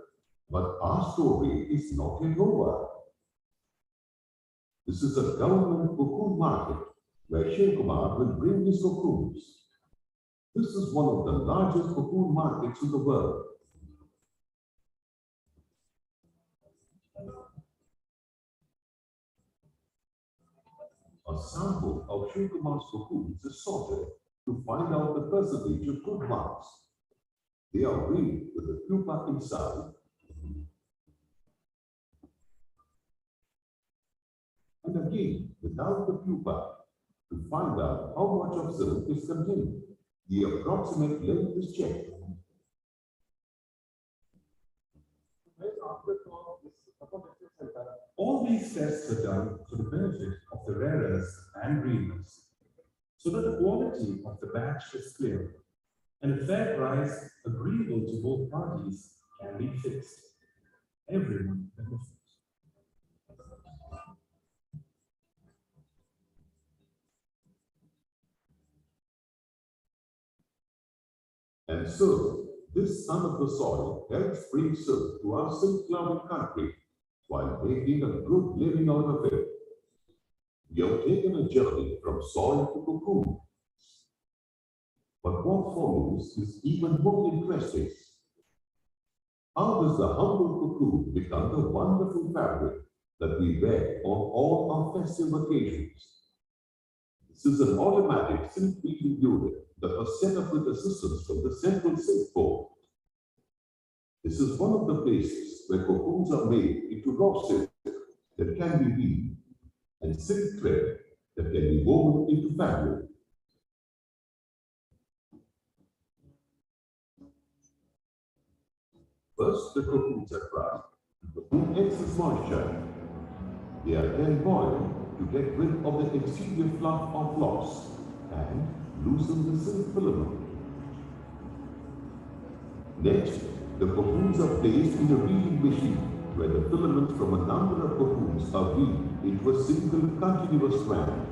But our story is not yet over. This is a government cocoon market where Silkmark will bring his cocoons. This is one of the largest cocoon markets in the world. A sample of Silkmark's cocoons is sorted to find out the percentage of good ones. They are weighed with the pupa inside and again without the pupa to find out how much of silk is contained. The approximate length is checked. All these tests are done for the benefit of the rearers and reamers, so that the quality of the batch is clear and a fair price agreeable to both parties can be fixed. Everyone benefits. And so, this son of the soil helps bring silk to our silk-clouded country while making a good living out of it. We have taken a journey from soil to cocoon. But what follows is even more interesting. How does the humble cocoon become the wonderful fabric that we wear on all our festive occasions? This is an automatic silk weaving unit that was set up with assistance from the Central Silk Board. This is one of the places where cocoons are made into raw silk that can be weaved and silk thread that can be woven into fabric. First, the cocoons are dried to remove excess moisture. They are then boiled to get rid of the exterior fluff or floss and loosen the silk filament. Next, the cocoons are placed in a weaving machine where the filaments from a number of cocoons are weaved into a single continuous strand.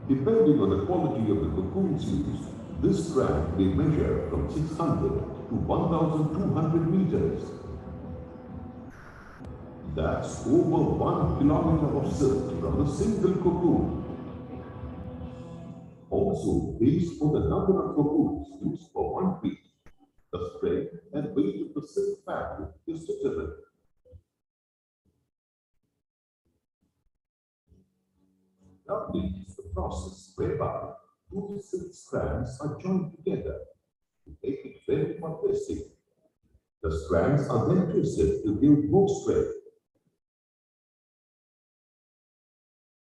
Depending on the quality of the cocoons used, this strand may measure from 600 to 1,200 meters. That's over 1 kilometer of silk from a single cocoon. Also, based on the number of cocoons used for one piece, the strength and weight of the silk fabric is determined. Doubling is the process whereby two silk strands are joined together to make it ready for twisting. The strands are then twisted to give more strength.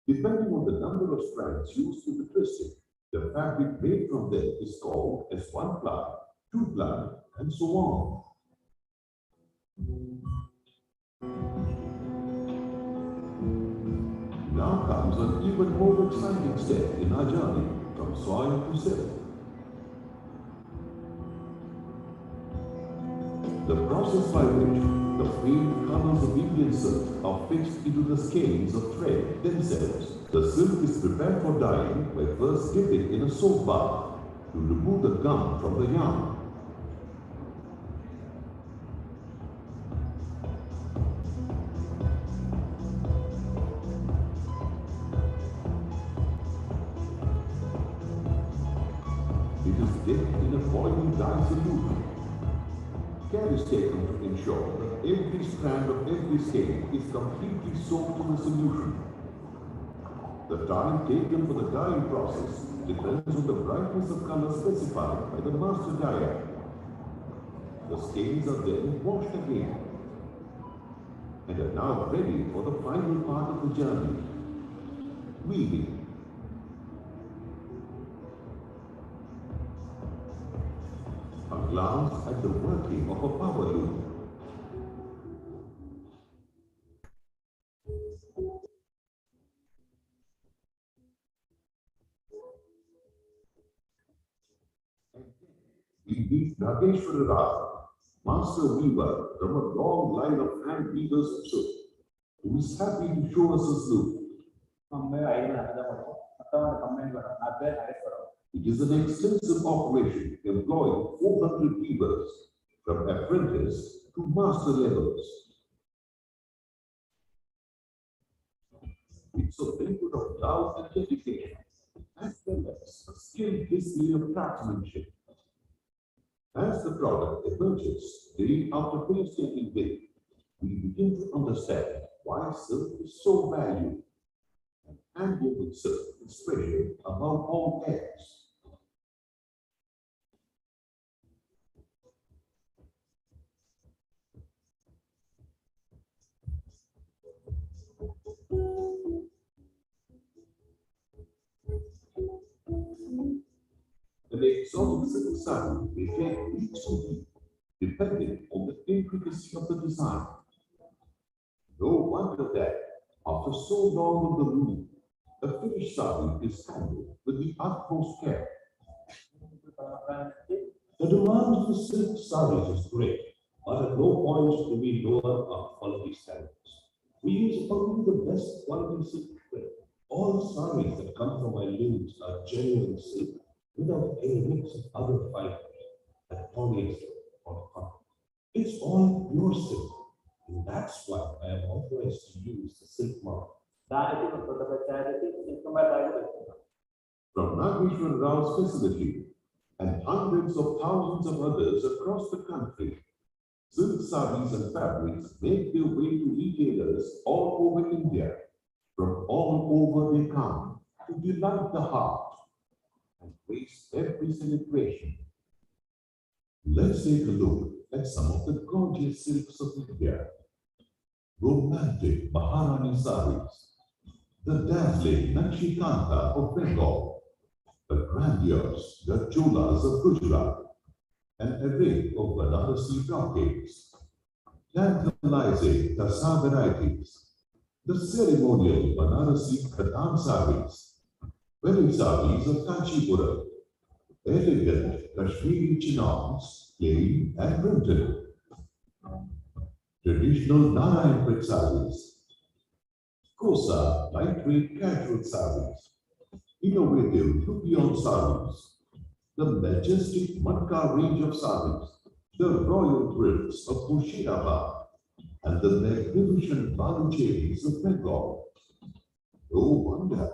Depending on the number of strands used in the twisting, the fabric made from them is called as one ply, two ply, and so on. Now comes an even more exciting step in our journey from soil to silk. The process by which the faint colors of Indian silk are fixed into the skeins of thread themselves. The silk is prepared for dyeing by first dipping in a soap bath to remove the gum from the yarn. It is dipped in a boiling dye solution. Care is taken to ensure that every strand of every skein is completely soaked in the solution. The time taken for the dyeing process depends on the brightness of color specified by the master dyer. The skeins are then washed again and are now ready for the final part of the journey, weaving. A glance at the working of a power loom. We meet Nageshwara Rao, master weaver from a long line of hand weavers of silk, who is happy to show us his loom. It is an extensive operation employing 400 weavers from apprentice to master levels. It's a benefit of love and dedication, as well as a skilled display of craftsmanship. As the product emerges day after painstaking day, we begin to understand why silk is so valued. And handwoven silk is treasured above all else. An exotic silk sari may take weeks to weave, depending on the intricacy of the design. No wonder that, after so long on the loom, a finished sari is handled with the utmost care. The demand for silk saris is great, but at no point do we lower our quality standards. We use only the best quality silk thread. All saris that come from my looms are genuine silk, without any mix of other fibers, like polyester or cotton. It's all pure silk, and that's why I am authorized to use the Silkmark. From Nageshwar Rao's facility and hundreds of thousands of others across the country, silk saris and fabrics make their way to retailers all over India. From all over they come to delight the heart and grace every celebration. Let's take a look at some of the gorgeous silks of India. Romantic Maharani saris, the dazzling Nakshikanta of Bengal, the grandiose Gacholas of Gujarat, an array of Banarasi brocades, tantalizing Tassa varieties, the ceremonial Banarasi Katan saris, wedding saris of Kanchipuram, elegant Kashmiri chinos, plain and printed, traditional Narayanpet saris, Kosa lightweight casual saris, innovative Lupion saris, the majestic Matka range of saris, the royal thrills of Murshidabad, and the magnificent Balucheris of Bengal. No wonder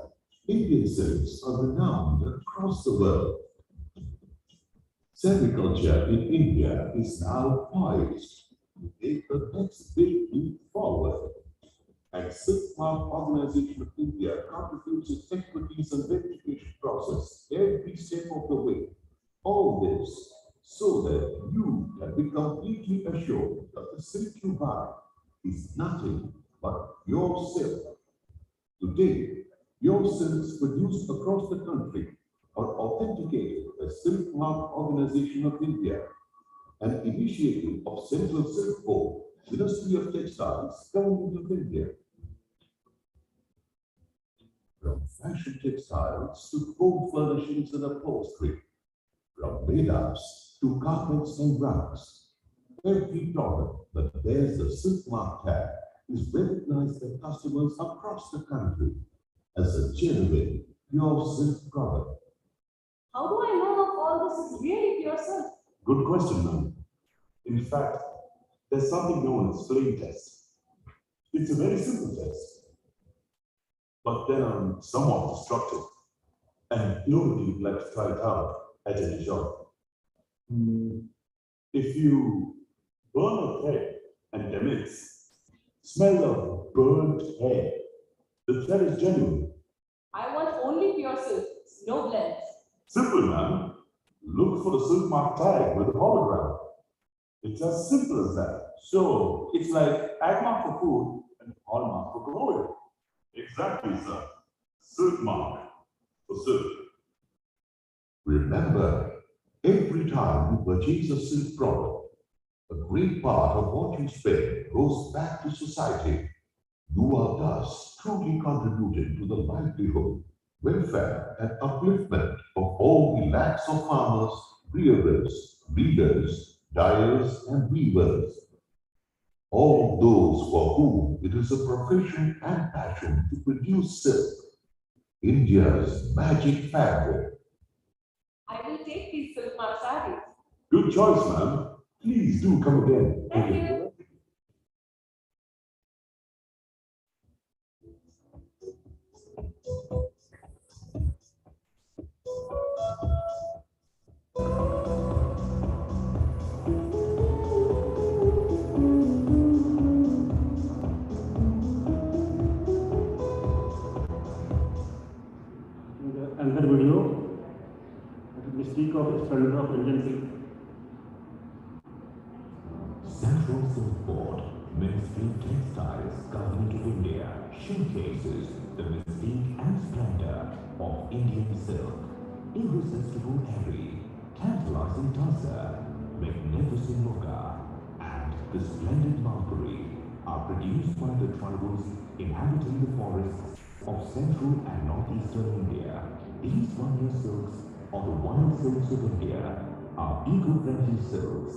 Indian silks are renowned across the world. Sericulture in India is now poised to take the next big leap forward. And Silkmark Organization of India contributes its expertise and verification process every step of the way. All this so that you can be completely assured that the silk you buy is nothing but your silk. Today, your silks produced across the country are authenticated by Silkmark Organization of India, an initiative of Central Silk Board, Ministry of Textiles, Government of India. From fashion textiles to home furnishings and upholstery, from made-ups to carpets and rugs, every product that bears the Silkmark tag is recognized by customers across the country as a genuine, pure silk product. How do I know if all this is really pure silk? Good question, ma'am. In fact, there's something known as flame test. It's a very simple test, but then somewhat destructive, and nobody would like to try it out at any shop. If you burn a thread and emits smell of burnt hair, the thread is genuine. silks, no blends. Simple, man. Look for the Silkmark tag with the hologram. It's as simple as that. So it's like Agmark for food and Hallmark for gold. Exactly, sir. Silkmark for silk. Remember, every time you purchase a silk product, a great part of what you spend goes back to society. You are thus truly contributing to the livelihood, welfare, and upliftment of all the lakhs of farmers, rearers, readers, dyers, and weavers. All those for whom it is a profession and passion to produce silk, India's magic fabric. I will take these Silkmark sarees. Good choice, ma'am. Please do come again. Thank you. Another video, Mystique of Splendor of Indian Silk. Central Silk Board, Ministry of Textiles, Government of India, showcases the mystique and splendor of Indian silk. Irresistible airy, tantalizing tussar, magnificent mocha, and the splendid mulberry are produced by the tribals inhabiting the forests of central and northeastern India. These one-year silks, or the wild silks of India, are eco-friendly silks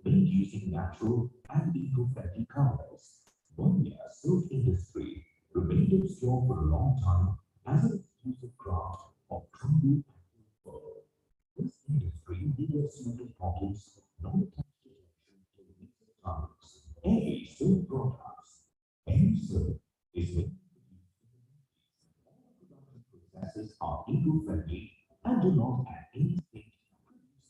made using natural and eco-friendly colors. One-year silk industry remained obscure for a long time as an exclusive craft of tribal and fur. This industry needed suited pockets, non-attached protection to mixed tongues. Any silk products, any silk is made. Processes are eco-friendly and do not add any state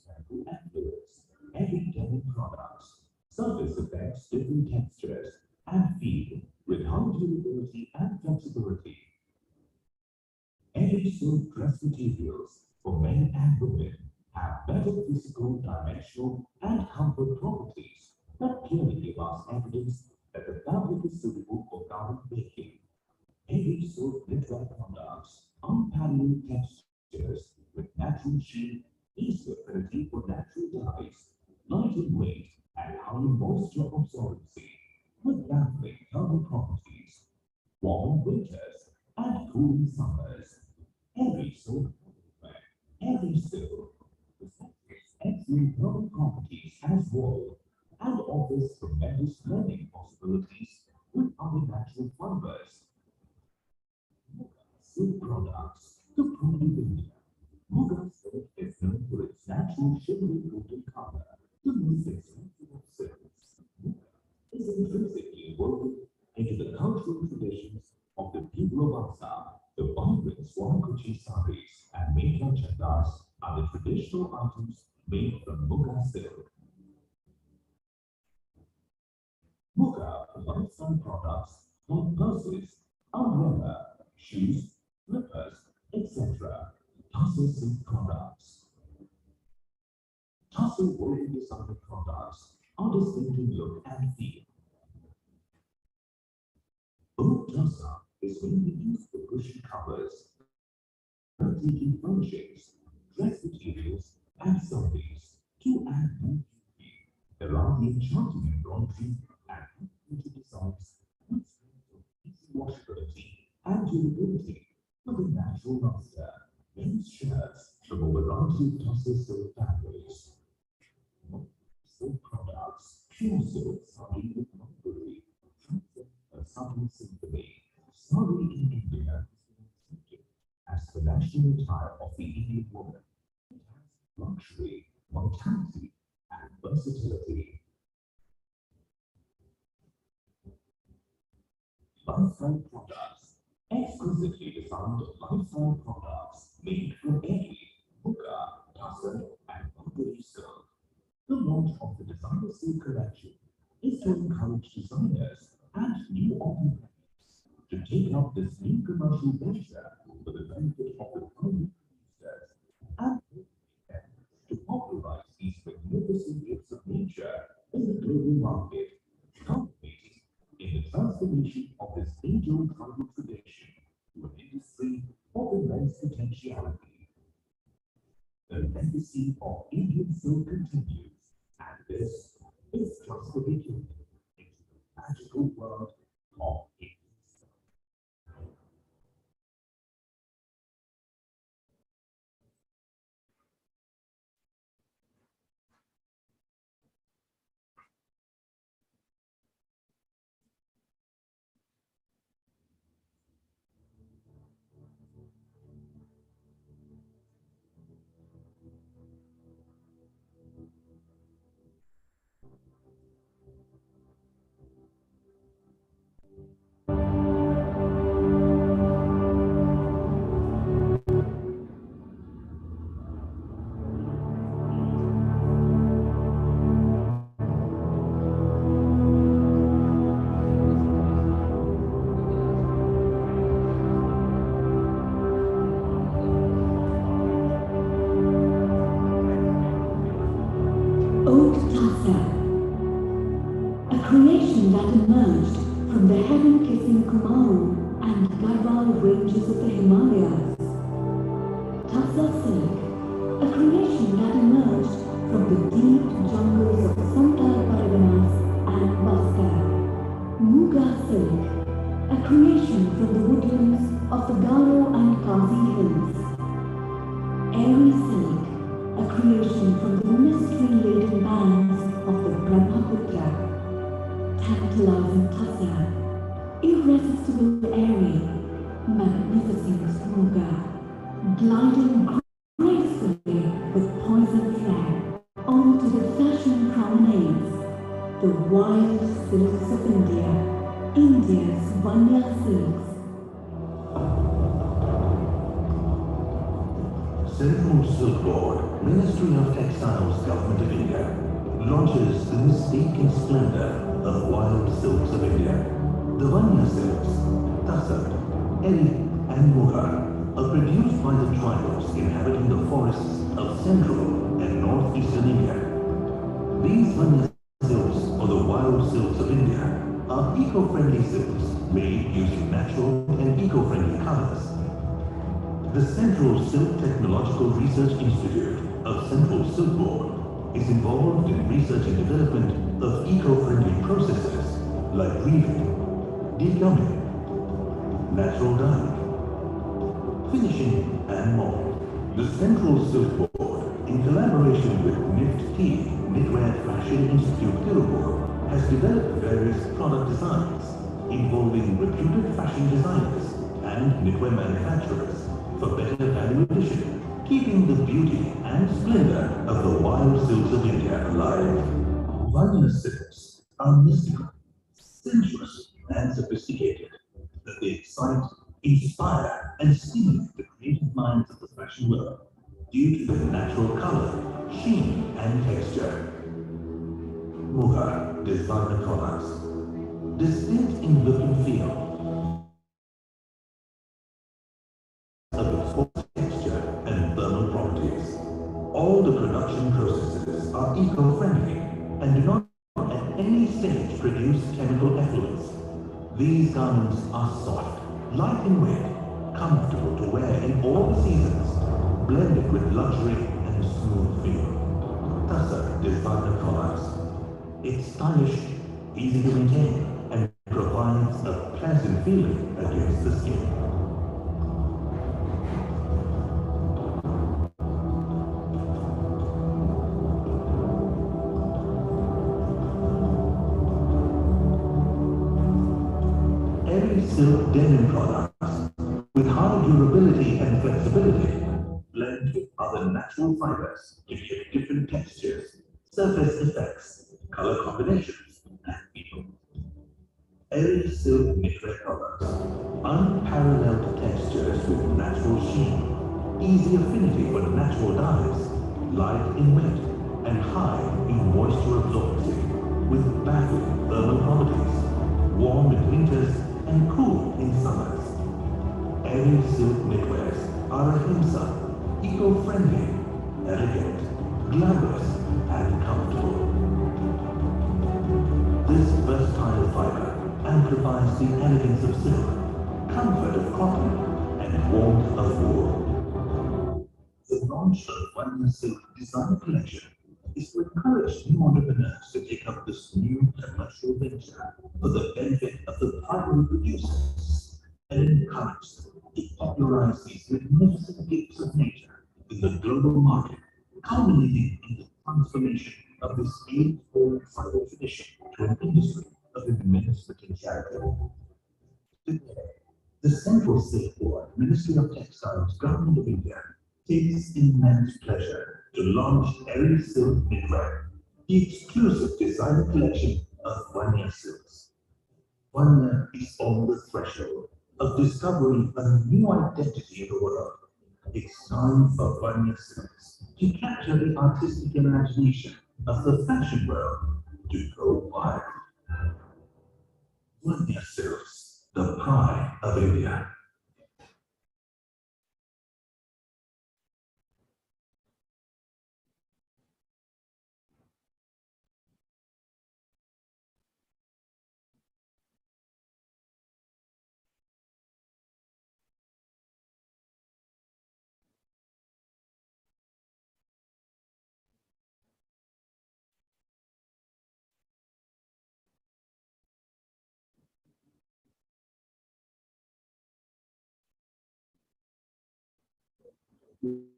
chemical effluents. Every dairy products, surface effects, different textures, and feel with high durability and flexibility. Every silk dress materials for men and women have better physical, dimensional, and comfort properties that clearly give us evidence that the fabric is suitable for garment making. Every silk knitwear products, unparalleled textures with natural sheen, easy affinity for natural dyes, light in weight, and high moisture absorbency, with baffling thermal properties, warm winters, and cooling summers. Every silk knitwear, every silk possesses excellent thermal properties as wool, and offers tremendous blending possibilities with other natural fibers. Silk products, the pride of India. Muga silk is known for its natural shimmery golden color, the most expensive of silks. Muga is intrinsically woven into the cultural traditions of the people of Assam. The vibrant Swarnakuchi saris and Mekla chandars are the traditional items made from Muga silk. Muga lifestyle products like purses, umbrella, shoes, slippers, etc. Tassel silk products. Tassel woven designer products are distinctive look and feel. Oak tussar is mainly used for cushion covers, antique furnishings, dress materials, and sarees. To add more beauty, there are the enchanting embroidery and printed designs with strength of easy washability and durability with a natural luster. Men's shirts from a variety of tussar silk fabrics. Silk products, pure silk sari with mulberry, a southern symphony. Sari in India has been accepted as the national attire of the Indian woman. It has luxury, vitality, and versatility. Lifestyle products, exquisitely designed lifestyle products made from egg, muga, tussar, and mulberry silk. The launch of the designer silk collection is to encourage designers and new entrepreneurs to take up this new commercial venture for the benefit of the primary users and to popularize these magnificent gifts of nature in the global market, culminating in the transformation of this age-old tribal tradition to an industry of immense potentiality. The legacy of Indian silk continues, and this is just the beginning into the magical world of Indian silk. A creation that emerged from the heaven-kissing Kumaru and Garhwal ranges of the Himalayas. Tassa silk, a creation that emerged from the deep jungles of Santal Parganas and Bastar. Muga silk, a creation from the woodlands of the Garo and Kazi hills. Airy silk, a creation from the mystery-laden bands of the Brahmaputra. Tantalizing Tassa, irresistible airy, magnificent Muga, gliding gracefully with poison thread onto the fashion promenades, the wild silks of India, India's Vanya silks. Central Silk Board, Ministry of Textiles, Government of India, launches the mistaken splendor of wild silks of India. The Vanya silks, Tassar, Eri, and Mughar are produced by the tribals inhabiting the forests of central and northeastern India. These Vanya silks, or the wild silks of India, are eco-friendly silks made using natural and eco-friendly colors. The Central Silk Technological Research Institute of Central Silk Board is involved in research and development of eco-friendly processes like weaving, degumming, natural dyeing, finishing, and more. The Central Silk Board, in collaboration with NIFT-T, Knitwear Fashion Institute Tirupur, has developed various product designs involving reputed fashion designers and knitwear manufacturers for better value addition, keeping the beauty and splendor of the wild silks of India alive. Vanya silks are mystical, sensuous, and sophisticated, that they excite, inspire, and stimulate the creative minds of the fashion world due to their natural color, sheen, and texture. Mughar designer products, distinct in look and feel, of its texture and thermal properties. All the production processes are eco-friendly and do not at any stage produce chemical effluents. These garments are soft, light in weight, comfortable to wear in all the seasons, blended with luxury and smooth feel. Tassa designer products. It's stylish, easy to maintain, and provides a pleasant feeling against the skin. Silk denim products with high durability and flexibility blend with other natural fibers to give different textures, surface effects, color combinations, and feel. Airy silk knitwear products, unparalleled textures with natural sheen, easy affinity for natural dyes, light in weight, and high in moisture absorbency, with baffling thermal properties, warm in winters and cool in summers. Airy silk knitwears are ahimsa, eco-friendly, elegant, glamorous, and comfortable. This versatile fiber amplifies the elegance of silk, comfort of cotton, and warmth of wool. The launch of One Silk Design Collection is to encourage new entrepreneurs to take up this new commercial venture for the benefit of the primary producers and encourage them to popularize these magnificent gifts of nature in the global market, culminating in the transformation of this age-old fiber tradition to an industry of immense potentiality. Today, the Central Silk Board, Ministry of Textiles, Government of India, takes immense pleasure to launch Airy Silk Knitwear, the exclusive designer collection of One Year Silks. One Year is on the threshold of discovering a new identity in the world. It's time for One Year Silks to capture the artistic imagination of the fashion world to go wild. One Year Silks, the pride of India.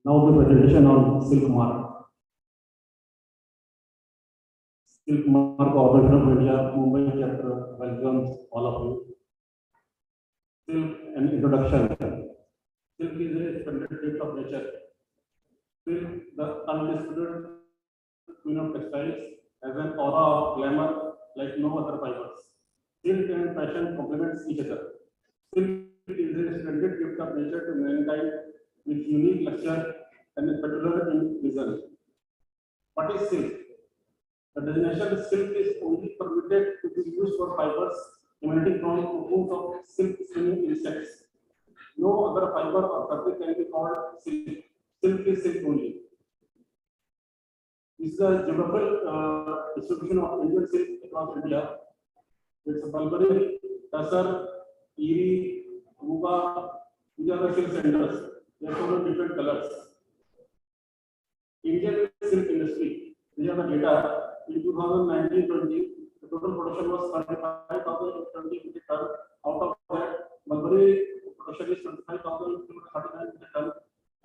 Now the presentation on Silkmark. Silkmark Corporation of India, Mumbai chapter welcomes all of you. Silk, an introduction. Silk is a splendid gift of nature. Silk, the undisputed queen of textiles, has an aura of glamour like no other fibers. Silk and fashion complements each other. Silk is a splendid gift of nature to mankind with unique luster and a particular in vision. What is silk? The definition silk is only permitted to be used for fibers emanating from cocoons of silk spinning insects. No other fiber or fabric can be called silk. Silk is silk only. This is the geographical distribution of Indian silk across India. It's Mulberry, Tussar, Erie, Muga. These are the silk centers. They are shown in different colors. Indian silk industry. These are the data. In 2019-20, the total production was 35,020 metric ton. Out of that, Mulberry production is 25,239 metric ton.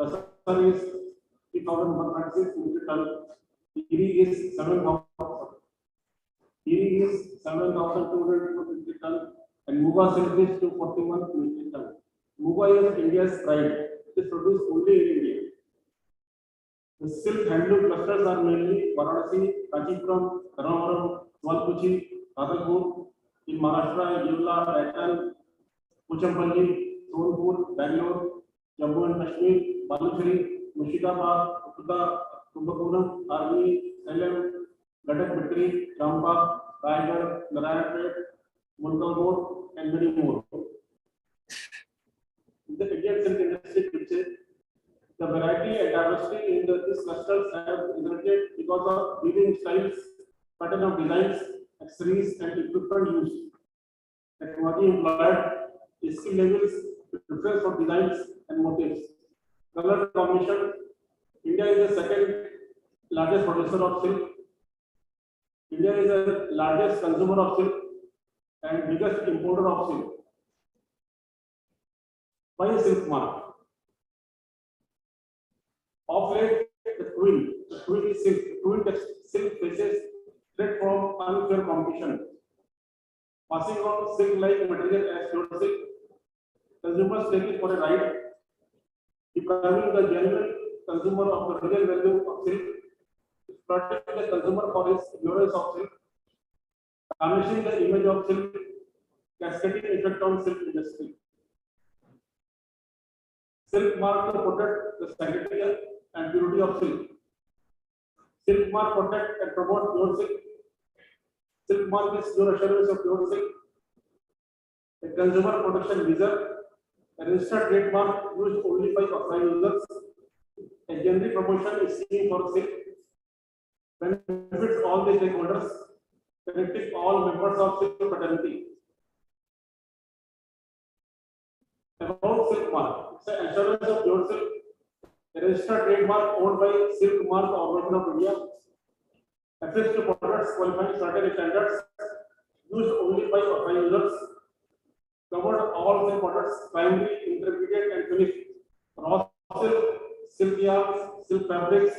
Tussar is 3,196 metric ton. Erie is 7,000. Erie is 7,200 metric ton, and Muga silk is 241 metric ton. Muga is India's pride. It is produced only in India. The silk handloom clusters are mainly Varanasi, Kanchipuram, Dharmavaram, Swalkuchi, Radhapur. In Maharashtra, Yula, Ratan, Puchampalli, Sonpur, Bangalore, Jammu and Kashmir, Baluchari, Mushidabad, Uttar, Kumbakonam, Arni, Salem, Gadak Bitri, Champa, Raigad, Narayanpet, Mulkam, and many more. The Indian silk industry picture. The variety and diversity in these clusters have resulted because of weaving styles, pattern of designs, accessories, and equipment used. Technology employed, skill levels, preference for designs and motifs. Color combination. India is the second largest producer of silk. India is the largest consumer of silk and biggest importer of silk. Why Silkmark? Of late, the queen is silk. Silk faces threat from unfair competition. Passing on silk-like material as pure silk, consumers take it for a ride, depriving the genuine consumer of the real value of silk, exploiting the consumer for his ignorance of silk, tarnishing the image of silk, cascading effect on silk industry. Silkmark to protect the sanctity and purity of silk. Silkmark protect and promote pure silk. Silkmark is your assurance of pure silk. A consumer protection measure A registered trademark used only by authorized users. A generic promotion is seen for silk. Benefits all the stakeholders, connecting all members of silk fraternity. About Silkmark, it's an assurance of pure silk. A registered trademark owned by Silkmark Corporation of India. Access to products qualifying certain standards used only by authorized users. Covered all silk products, primary, intermediate, and finished. Raw silk, silk yarns, silk fabrics,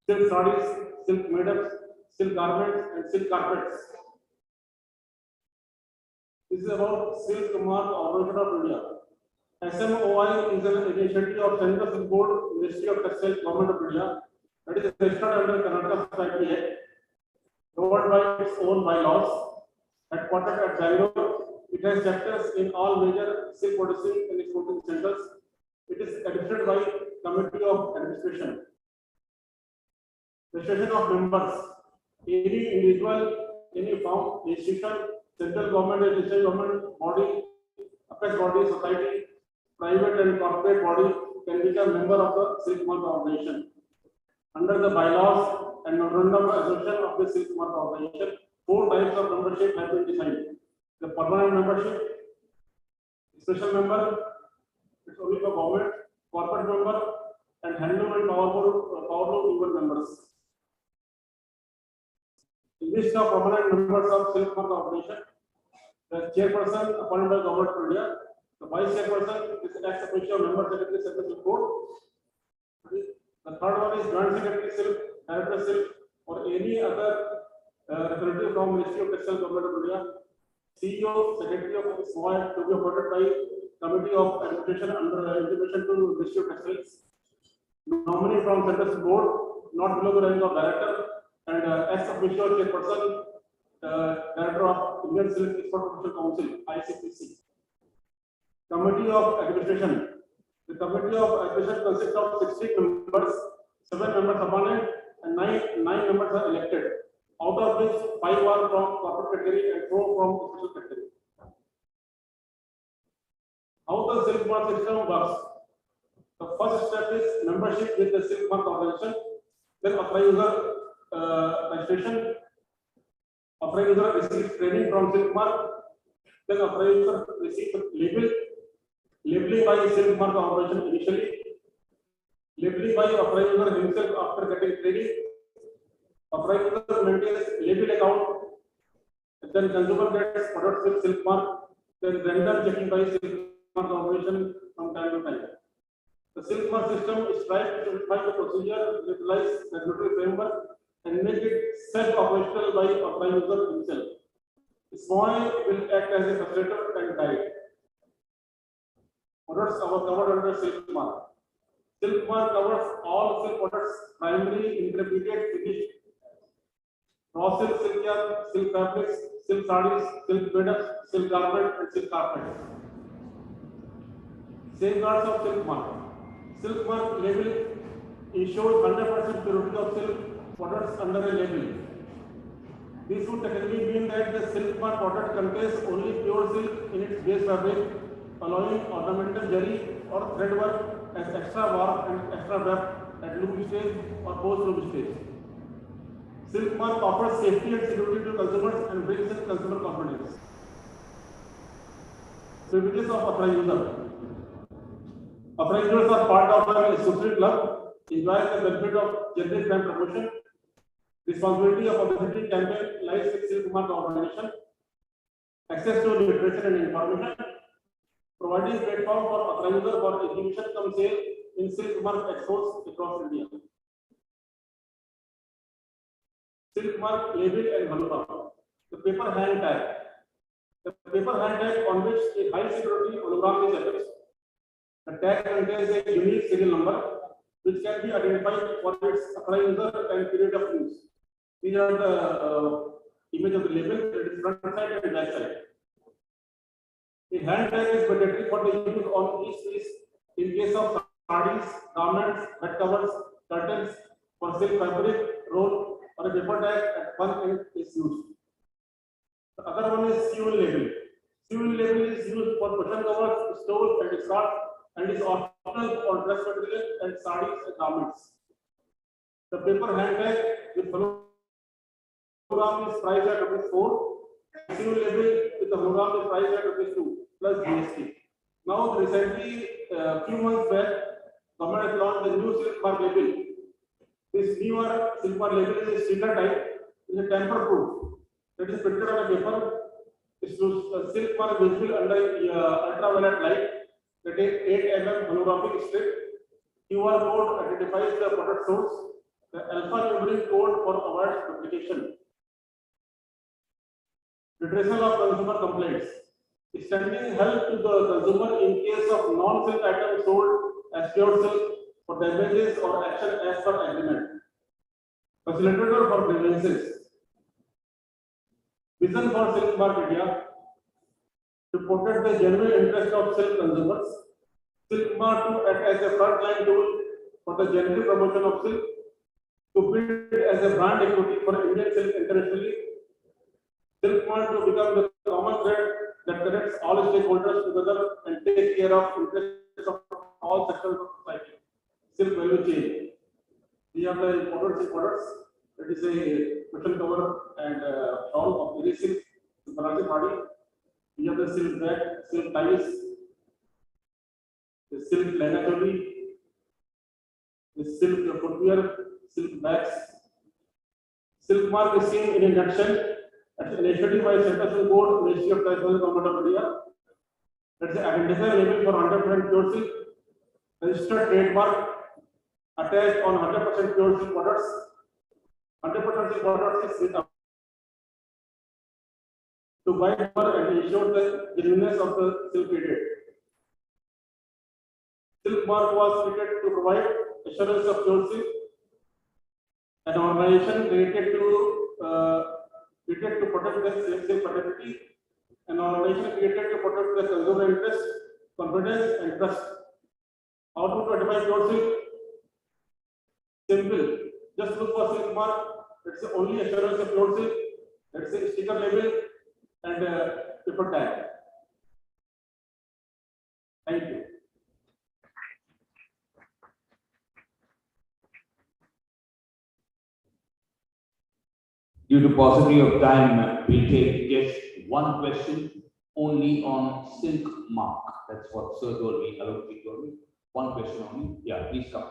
silk sarees, silk made-ups, silk garments, and silk carpets. This is about Silkmark Corporation of India. SMOI is an initiative of Central Silk Board, Ministry of Textiles, Government of India, that is registered under Karnataka Society Act, governed by its own bylaws, headquartered at Bangalore. It has chapters in all major silk producing and exporting centers. It is administered by Committee of Administration. Registration of members. Any individual, any firm, institution, central government and state government body, affairs body, society, private and corporate body can become member of the Silkmark organization. Under the bylaws and memorandum of association of the Silkmark organization, 4 types of membership have been decided. The permanent membership, special member, it's only for government, corporate member, and handloom and powerloom even members. In list of permanent members of Silkmark organization, the chairperson appointed by Government of India, the vice chairperson is ex officio member secretary Silk Board. The third one is joint secretary Silk, director Silk, or any other representative from Ministry of Textiles, Government of India. CEO, secretary of SMOI to be appointed by Committee of Administration under intimation to Ministry of Textiles. Nominee from Central Silk Board, not below the rank of director, and ex officio chairperson, director of Indian Silk Export Promotion Council (ICPC). Committee of Administration. The Committee of Administration consists of 16 members, 7 members appointed, and 9 members are elected. Out of which 5 are from corporate category and 4 from special category. How the Silkmark system works? The first step is membership with the Silkmark organization, then authorized user registration. Authorized user receives training from Silkmark, then authorized user receives labeling by Silkmark organization initially, labeling by authorized user himself after getting training. Authorized user maintains label account, then consumer gets products with Silkmark, then random checking by Silkmark organization from time to time. The Silkmark system is trying to simplify the procedure, utilize regulatory framework, and make it self-operational by authorized user himself. SMOI will act as a facilitator and guide. Products are covered under Silkmark. Silkmark covers all silk products, primary, intermediate, finished. Raw silk, silk yarn, silk fabrics, silk sarees, silk made-ups, silk garment, and silk carpet. Safeguards of Silkmark. Silkmark label ensures 100% purity of silk products under a label. This would technically mean that the Silkmark product contains only pure silk in its base fabric, allowing ornamental zari or thread work as extra warp and extra weft at loom stage or post-loom stage. Silkmark offers safety and security to consumers and brings in consumer confidence. Privileges of authorized user. Authorized users are part of an associate club, enjoy the benefit of generic brand promotion. Responsibility of publicity campaign lies with Silkmark organization. Access to literature and information. Providing platform for authorized user for exhibition come sale in Silkmark expos across India. Silkmark label and hologram. The paper hand tag. The paper hand tag on which a high security hologram is affixed. The tag contains a unique serial number which can be identified for its authorized user and period of use. These are the image of the label, it is front side and back side. The hand tag is mandatory for the use on each piece in case of sarees, garments, bed covers, curtains, for silk fabric, roll, or a paper tag at one end is used. The other one is seal label. Seal label is used for for cushion covers, stoles and scarves, and is optional for dress material and sarees and garments. The paper handbag with hologram is priced at ₹4. Seal label with the hologram is priced at ₹2 plus GST. Now, recently, few months back, government has launched the new Silkmark label. This newer Silkmark label is a sticker type, is a tamper-proof. That is printed on a paper. It's Silkmark visible under ultraviolet light. That is 8 mm holographic strip. QR code identifies the product source. The alphanumeric code for avoid duplication. Redressal of consumer complaints. Extending help to the consumer in case of non-silk items sold as pure silk for damages or action as per agreement. Facilitator for grievances. Vision for Silkmark India to protect the genuine interest of silk consumers. Silkmark to act as a frontline tool for the generic promotion of silk, to build as a brand equity for Indian silk internationally. Silkmark to become the common thread that connects all stakeholders together and take care of interests of all sectors of society. Silk value chain. We have the important silk products. That is a cushion cover and shawl of very silk, Banarasi body. We have the silk bag, silk ties, the silk lanacholi, the silk footwear, silk bags. Silkmark is seen in a nutshell. That's an initiative by Central Board, Ministry of Textiles, Government of India. That's an identifier label for 100% pure silk. Registered trademark attached on 100% pure silk products. 100% silk products is with to buy more and ensure the genuineness of the silk traded. Silkmark was created to provide assurance of pure silk. An organization created to protect the silk fraternity. An organization created to protect the consumer interest, confidence, and trust. How to identify pure silk? Simple. Just look for Silkmark. It's the only assurance of pure silk. It's a sticker label and paper tag. Thank you. Due to paucity of time, we'll take just one question only on Silkmark. That's what Sir told me, Alok told me. One question only. Yeah, please come.